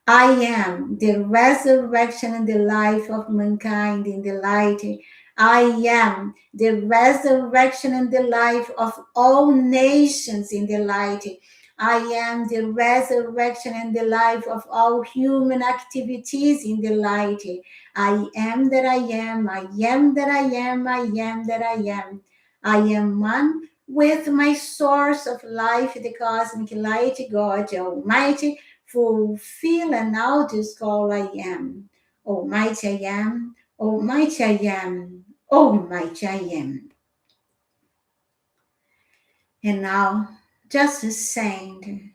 I am the resurrection and the life of mankind in the light. I am the resurrection and the life of all nations in the light. I am the resurrection and the life of all human activities in the light. I am that I am, I am that I am, I am that I am. I am one with my source of life, the cosmic light, God Almighty, fulfill and now this call I am. Almighty I am, Almighty I am, Almighty I am. And now, just send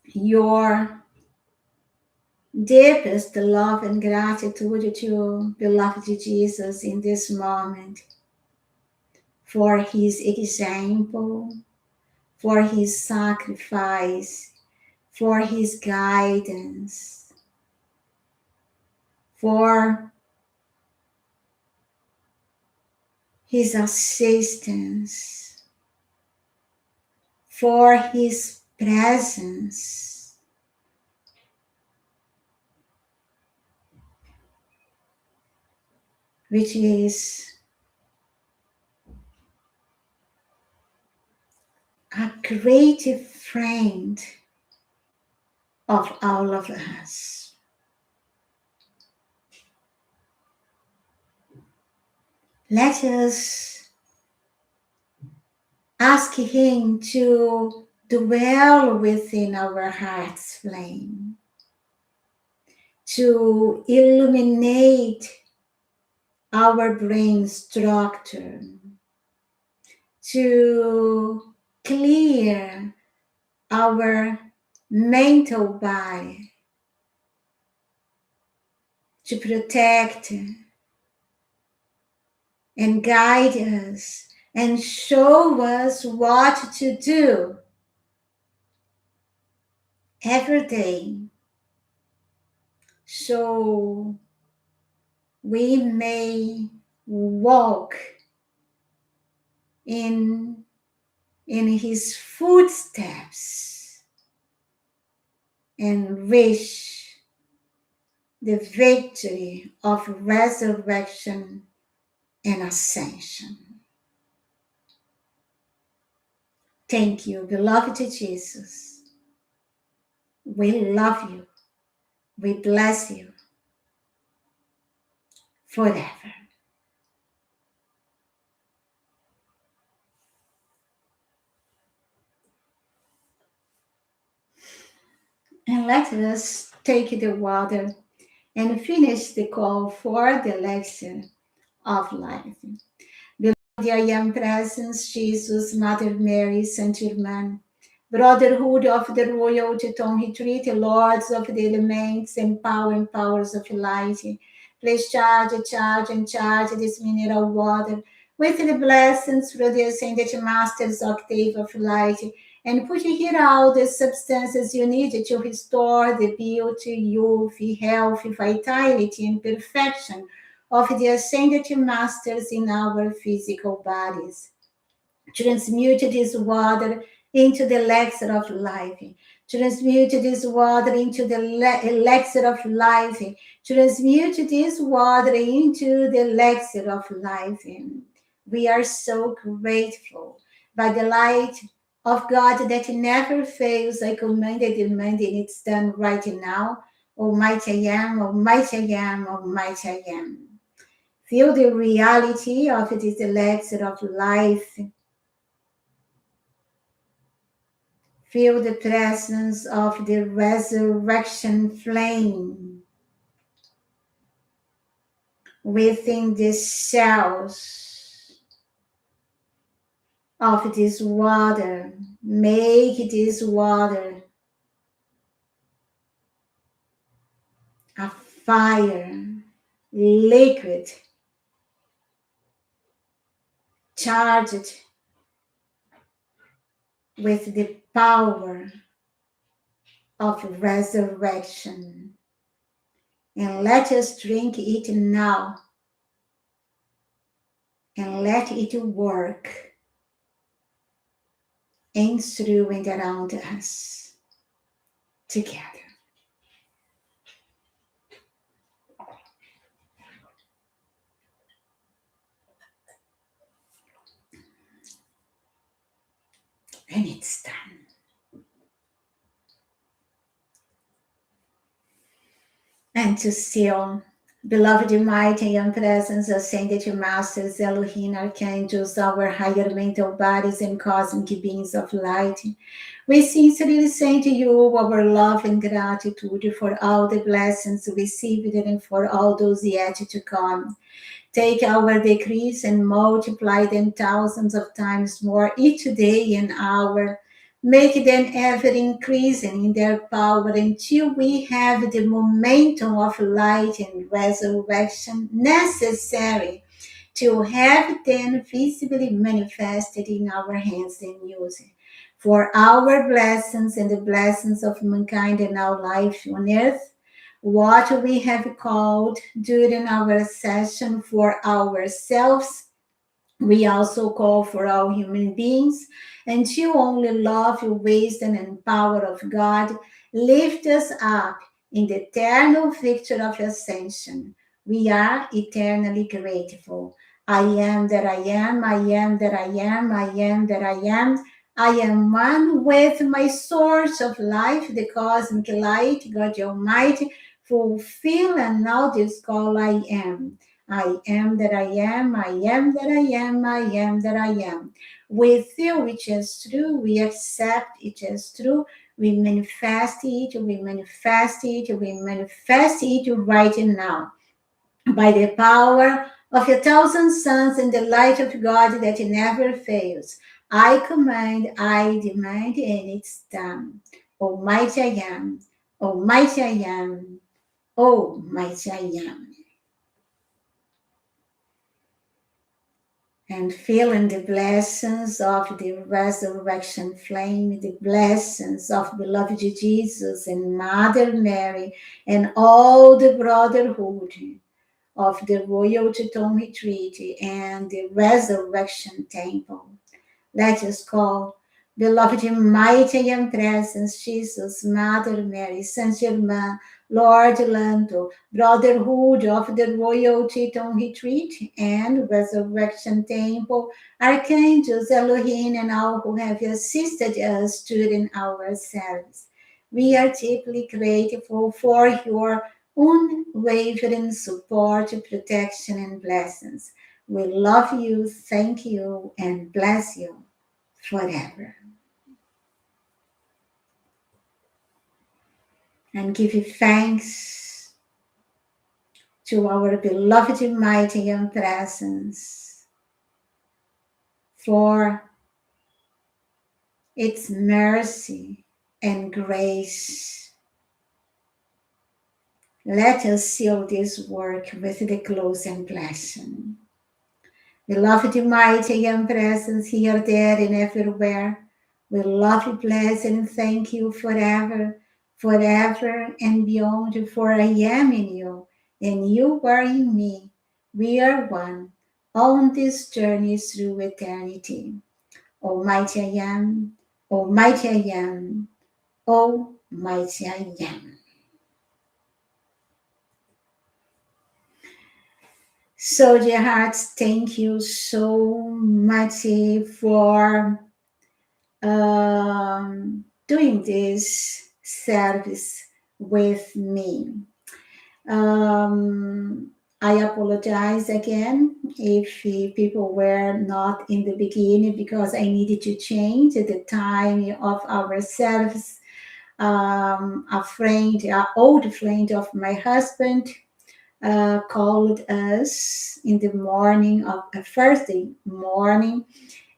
your deepest love and gratitude to beloved Jesus in this moment for his example, for his sacrifice, for his guidance, for his assistance, for his presence, which is a great friend of all of us. Let us ask him to dwell within our heart's flame, to illuminate our brain structure, to clear our mental body, to protect and guide us and show us what to do every day, so we may walk in his footsteps and reach the victory of resurrection and ascension. Thank you, beloved Jesus. We love you. We bless you forever. And let us take the water and finish the call for the elixir of life. Beloved, I am presence, Jesus, Mother Mary, Saint Germain, Brotherhood of the Royal Teton Retreat, Lords of the Elements, and powers of light. Please charge this mineral water with the blessings through the Ascended Master's octave of light, and put here all the substances you need to restore the beauty, youth, health, vitality, and perfection of the Ascended Masters in our physical bodies. Transmute this water into the elixir of life. Transmute this water into the elixir of life. Transmute this water into the elixir of life. And we are so grateful by the light of God that never fails. I command and demand, and it's done right now. Almighty I am, Almighty I am, Almighty I am. Feel the reality of this elixir of life. Feel the presence of the resurrection flame within the cells of this water. Make this water a fire, liquid, charged with the power of resurrection. And let us drink it now, and let it work in, through, and around us together. And it's done. And to seal Beloved, mighty, and presence, ascended masters, Elohim, archangels, our higher mental bodies and cosmic beings of light, we sincerely send to you our love and gratitude for all the blessings received and for all those yet to come. Take our decrees and multiply them thousands of times more each day and hour. Make them ever increasing in their power until we have the momentum of light and resurrection necessary to have them visibly manifested in our hands and used. For our blessings and the blessings of mankind and our life on earth, what we have called during our session for ourselves, we also call for all human beings, until only love, wisdom, and power of God lift us up in the eternal victory of ascension. We are eternally grateful. I am that I am, I am that I am, I am that I am. I am one with my source of life, the cosmic light, God Almighty, fulfill and now this call I am. I am that I am, I am that I am, I am that I am. We feel it is true, we accept it is true, we manifest it, we manifest it, we manifest it right now. By the power of a thousand suns and the light of God that never fails, I command, I demand, and it's done. Almighty I am, Almighty I am, Almighty I am. And feeling the blessings of the resurrection flame, the blessings of beloved Jesus and Mother Mary, and all the brotherhood of the Royal Teton Retreat and the Resurrection Temple. Let us call, beloved, mighty and presence, Jesus, Mother Mary, Saint Germain, Lord Lando, Brotherhood of the Royal Teton Retreat and Resurrection Temple, Archangels, Elohim, and all who have assisted us during our service. We are deeply grateful for your unwavering support, protection, and blessings. We love you, thank you, and bless you forever. And give you thanks to our beloved, mighty, and presence for its mercy and grace. Let us seal this work with the closing blessing. Beloved, mighty, and presence here, there, and everywhere, we love you, bless, and thank you forever, forever and beyond, for I am in you, and you are in me. We are one on this journey through eternity. Almighty I am, Almighty I am, Almighty I am. So, dear hearts, thank you so much for doing this service with me. I apologize again if people were not in the beginning because I needed to change the time of our service. A friend, an old friend of my husband, called us in the morning of a Thursday morning,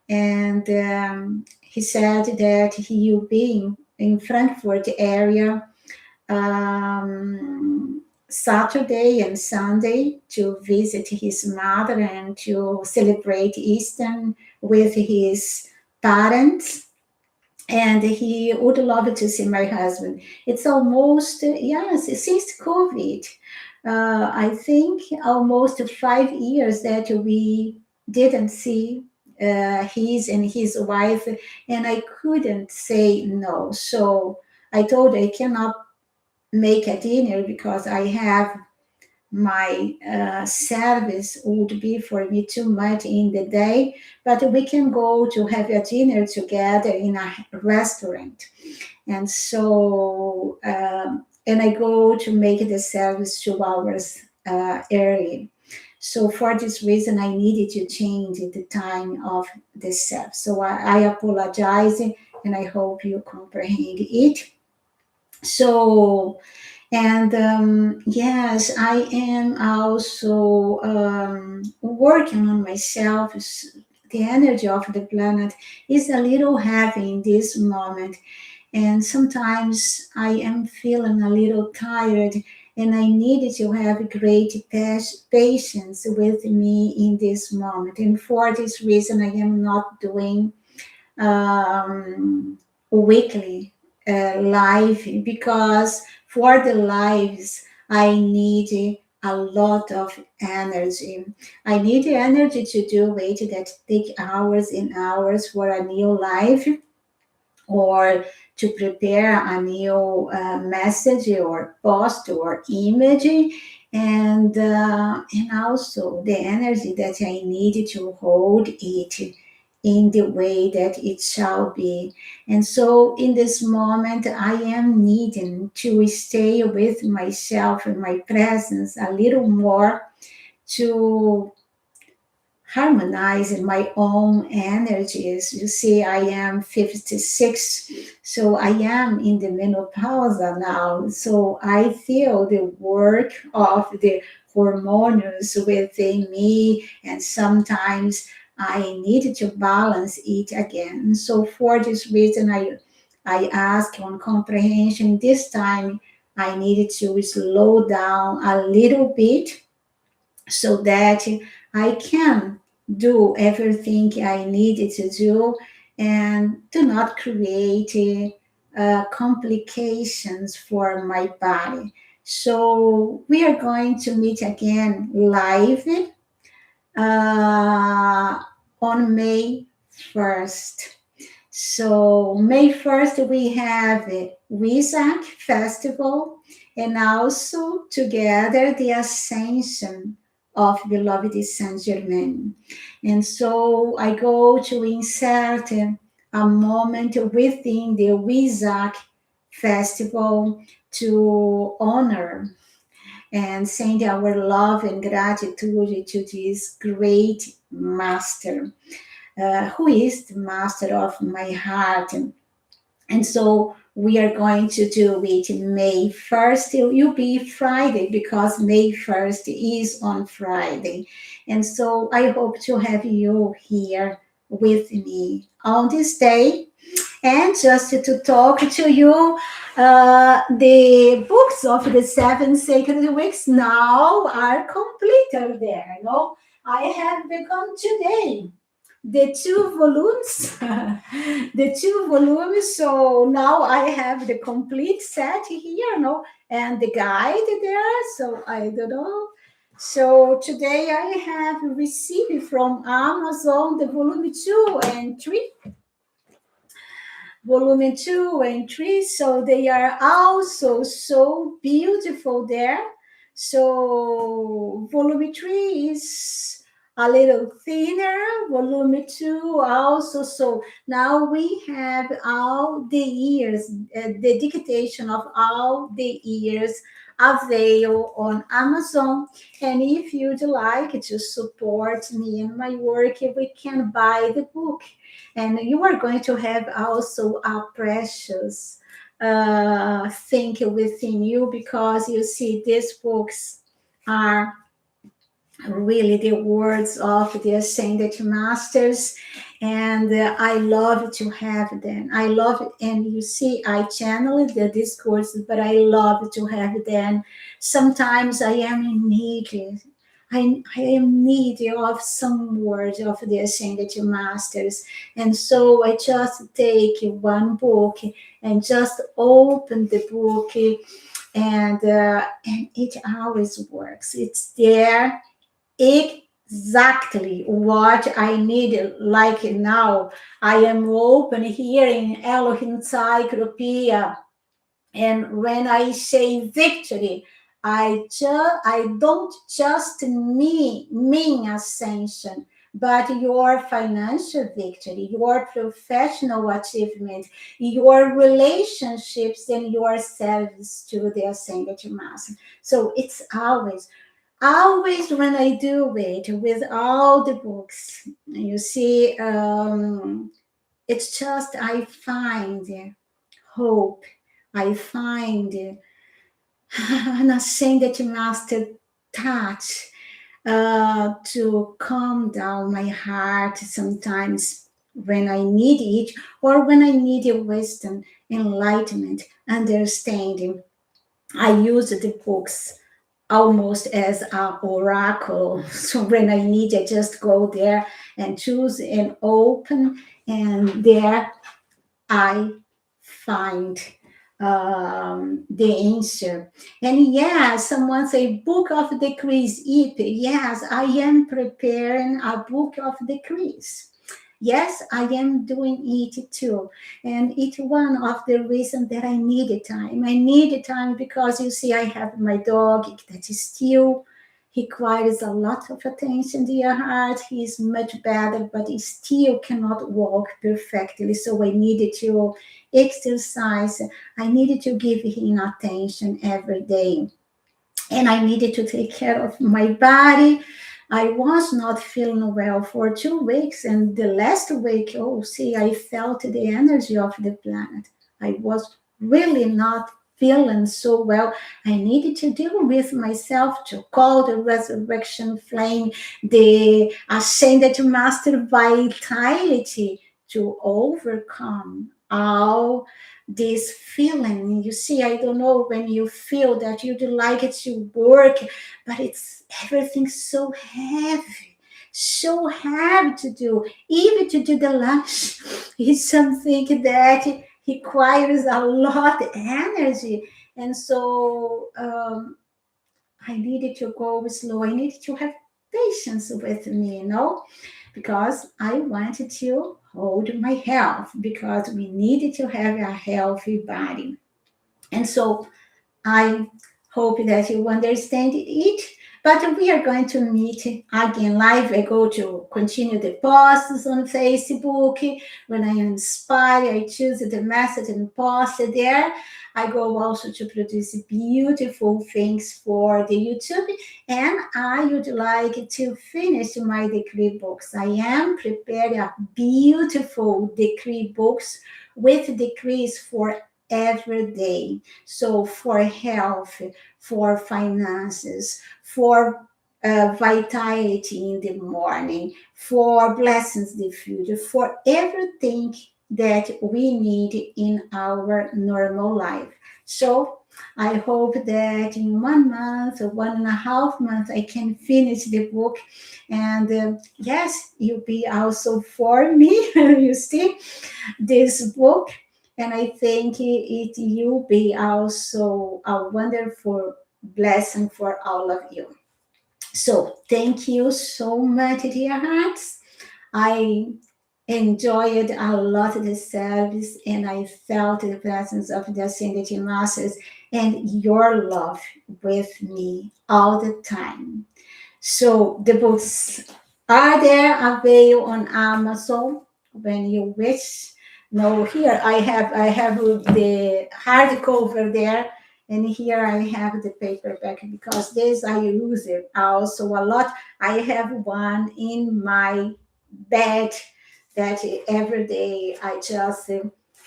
and he said that he will be in Frankfurt area Saturday and Sunday to visit his mother and to celebrate Easter with his parents. And he would love to see my husband. It's almost, yes, since COVID. I think almost 5 years that we didn't see his and his wife, and I couldn't say no. So I told I cannot make a dinner because I have my service would be for me too much in the day, but we can go to have a dinner together in a restaurant. And so, and I go to make the service 2 hours early. So for this reason, I needed to change the time of the self. So I apologize, and I hope you comprehend it. So, and yes, I am also working on myself. The energy of the planet is a little heavy in this moment, and sometimes I am feeling a little tired, and I needed to have great patience with me in this moment. And for this reason, I am not doing weekly live, because for the lives I need a lot of energy. I need the energy to do it that take hours and hours for a new life, or to prepare a new message or post or image, and also the energy that I need to hold it in the way that it shall be. And so in this moment I am needing to stay with myself and my presence a little more, to harmonize in my own energies. You see, I am 56, so I am in the menopause now. So I feel the work of the hormones within me, and sometimes I need to balance it again. So for this reason, I ask on comprehension. This time, I needed to slow down a little bit, so that I can do everything I needed to do, and do not create complications for my body. So we are going to meet again live uh, on May 1st. So May 1st, we have the Wesak Festival, and also together the Ascension of beloved Saint Germain. And so I go to insert a moment within the Wesak Festival to honor and send our love and gratitude to this great master, who is the master of my heart. And so we are going to do it May 1st. It will be Friday, because May 1st is on Friday. And so I hope to have you here with me on this day. And just to talk to you, the books of the 7 sacred weeks now are completed there. I have begun today the 2 volumes, the 2 volumes. So now I have the complete set here, and the guide there. So I don't know. So today I have received from Amazon the volume 2 and 3. So they are also so beautiful there. So volume 3 is a little thinner, volume 2 also. So now we have all the years, the dictation of all the years available on Amazon. And if you'd like to support me and my work, we can buy the book, and you are going to have also a precious thing within you, because you see, these books are really the words of the ascended masters, and I love to have them. I love it. And you see, I channel the discourses, but I love to have them. Sometimes I am in need. I am needy of some words of the ascended masters, and so I just take one book and just open the book, and it always works. It's there exactly what I needed. Like now, I am open here in Elohim Encyclopedia, and when I say victory, I don't just mean ascension, but your financial victory, your professional achievement, your relationships, and your service to the ascended master. So it's always always when I do it with all the books, you see, it's just I find hope. I find an ascended master touch to calm down my heart sometimes when I need it, or when I need a wisdom, enlightenment, understanding. I use the books almost as an oracle. So when I need, I just go there and choose and open, and there I find the answer. And yes, someone say book of decrees, EP. Yes, I am preparing a book of decrees. Yes, I am doing it too. And it's one of the reasons that I needed time. I needed time because you see, I have my dog that is still, he requires a lot of attention, dear heart. He's much better, but he still cannot walk perfectly. So I needed to exercise. I needed to give him attention every day, and I needed to take care of my body. I was not feeling well for 2 weeks, and the last week, oh, see, I felt the energy of the planet. I was really not feeling so well. I needed to deal with myself to call the resurrection flame, the ascended master vitality to overcome all this feeling. You see, I don't know when you feel that you'd like it to work, but it's everything's so heavy to do. Even to do the lunch is something that requires a lot of energy. And so I needed to go slow. I needed to have patience with me, because I wanted to hold my health, because we needed to have a healthy body. And so I hope that you understand it. But we are going to meet again live. I go to continue the posts on Facebook. When I am inspired, I choose the message and post it there. I go also to produce beautiful things for the YouTube. And I would like to finish my decree books. I am preparing a beautiful decree books with decrees for every day. So for health, for finances, for vitality in the morning, for blessings in the future, for everything that we need in our normal life. So I hope that in 1 month or 1.5 months I can finish the book, and yes, you'll be also for me. You see, this book, and I think it will be also a wonderful blessing for all of you. So thank you so much, dear hearts. I enjoyed a lot of the service, and I felt the presence of the Ascended Masters and your love with me all the time. So the books are there available on Amazon when you wish. No, here I have the hardcover there, and here I have the paperback, because this I use it also a lot. I have one in my bed that every day I just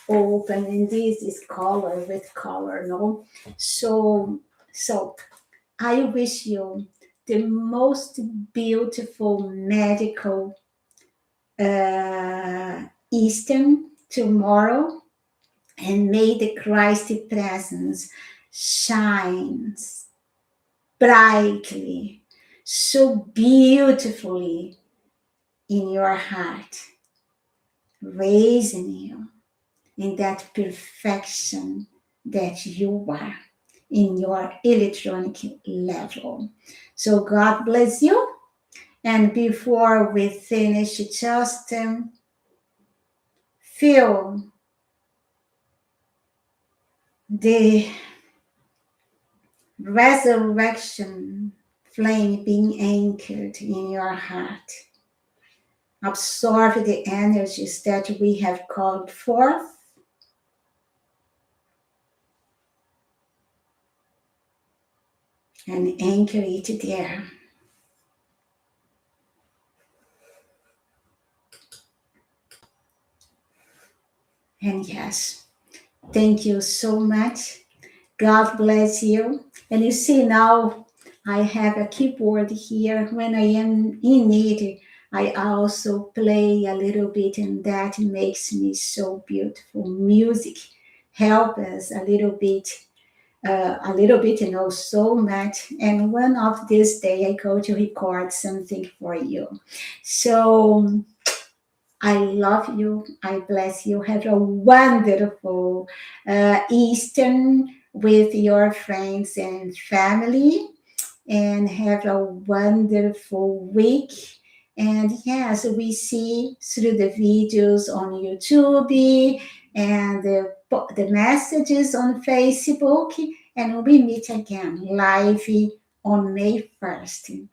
open, and this is color with color, no? So I wish you the most beautiful medical Eastern tomorrow, and may the Christ presence shines brightly, so beautifully in your heart, raising you in that perfection that you are in your electronic level. So God bless you. And before we finish, just feel the resurrection flame being anchored in your heart. Absorb the energies that we have called forth, and anchor it there. And yes, thank you so much. God bless you. And you see now, I have a keyboard here. When I am in it, I also play a little bit, and that makes me so beautiful. Music help us a little bit, so much. And one of this day, I go to record something for you. So I love you. I bless you. Have a wonderful Easter with your friends and family, and have a wonderful week. And yes, we see through the videos on YouTube and the messages on Facebook, and we meet again live on May 1st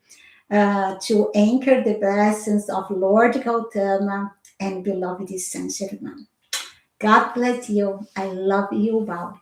to anchor the blessings of Lord Gautama and beloved Saint Germain. God bless you. I love you all.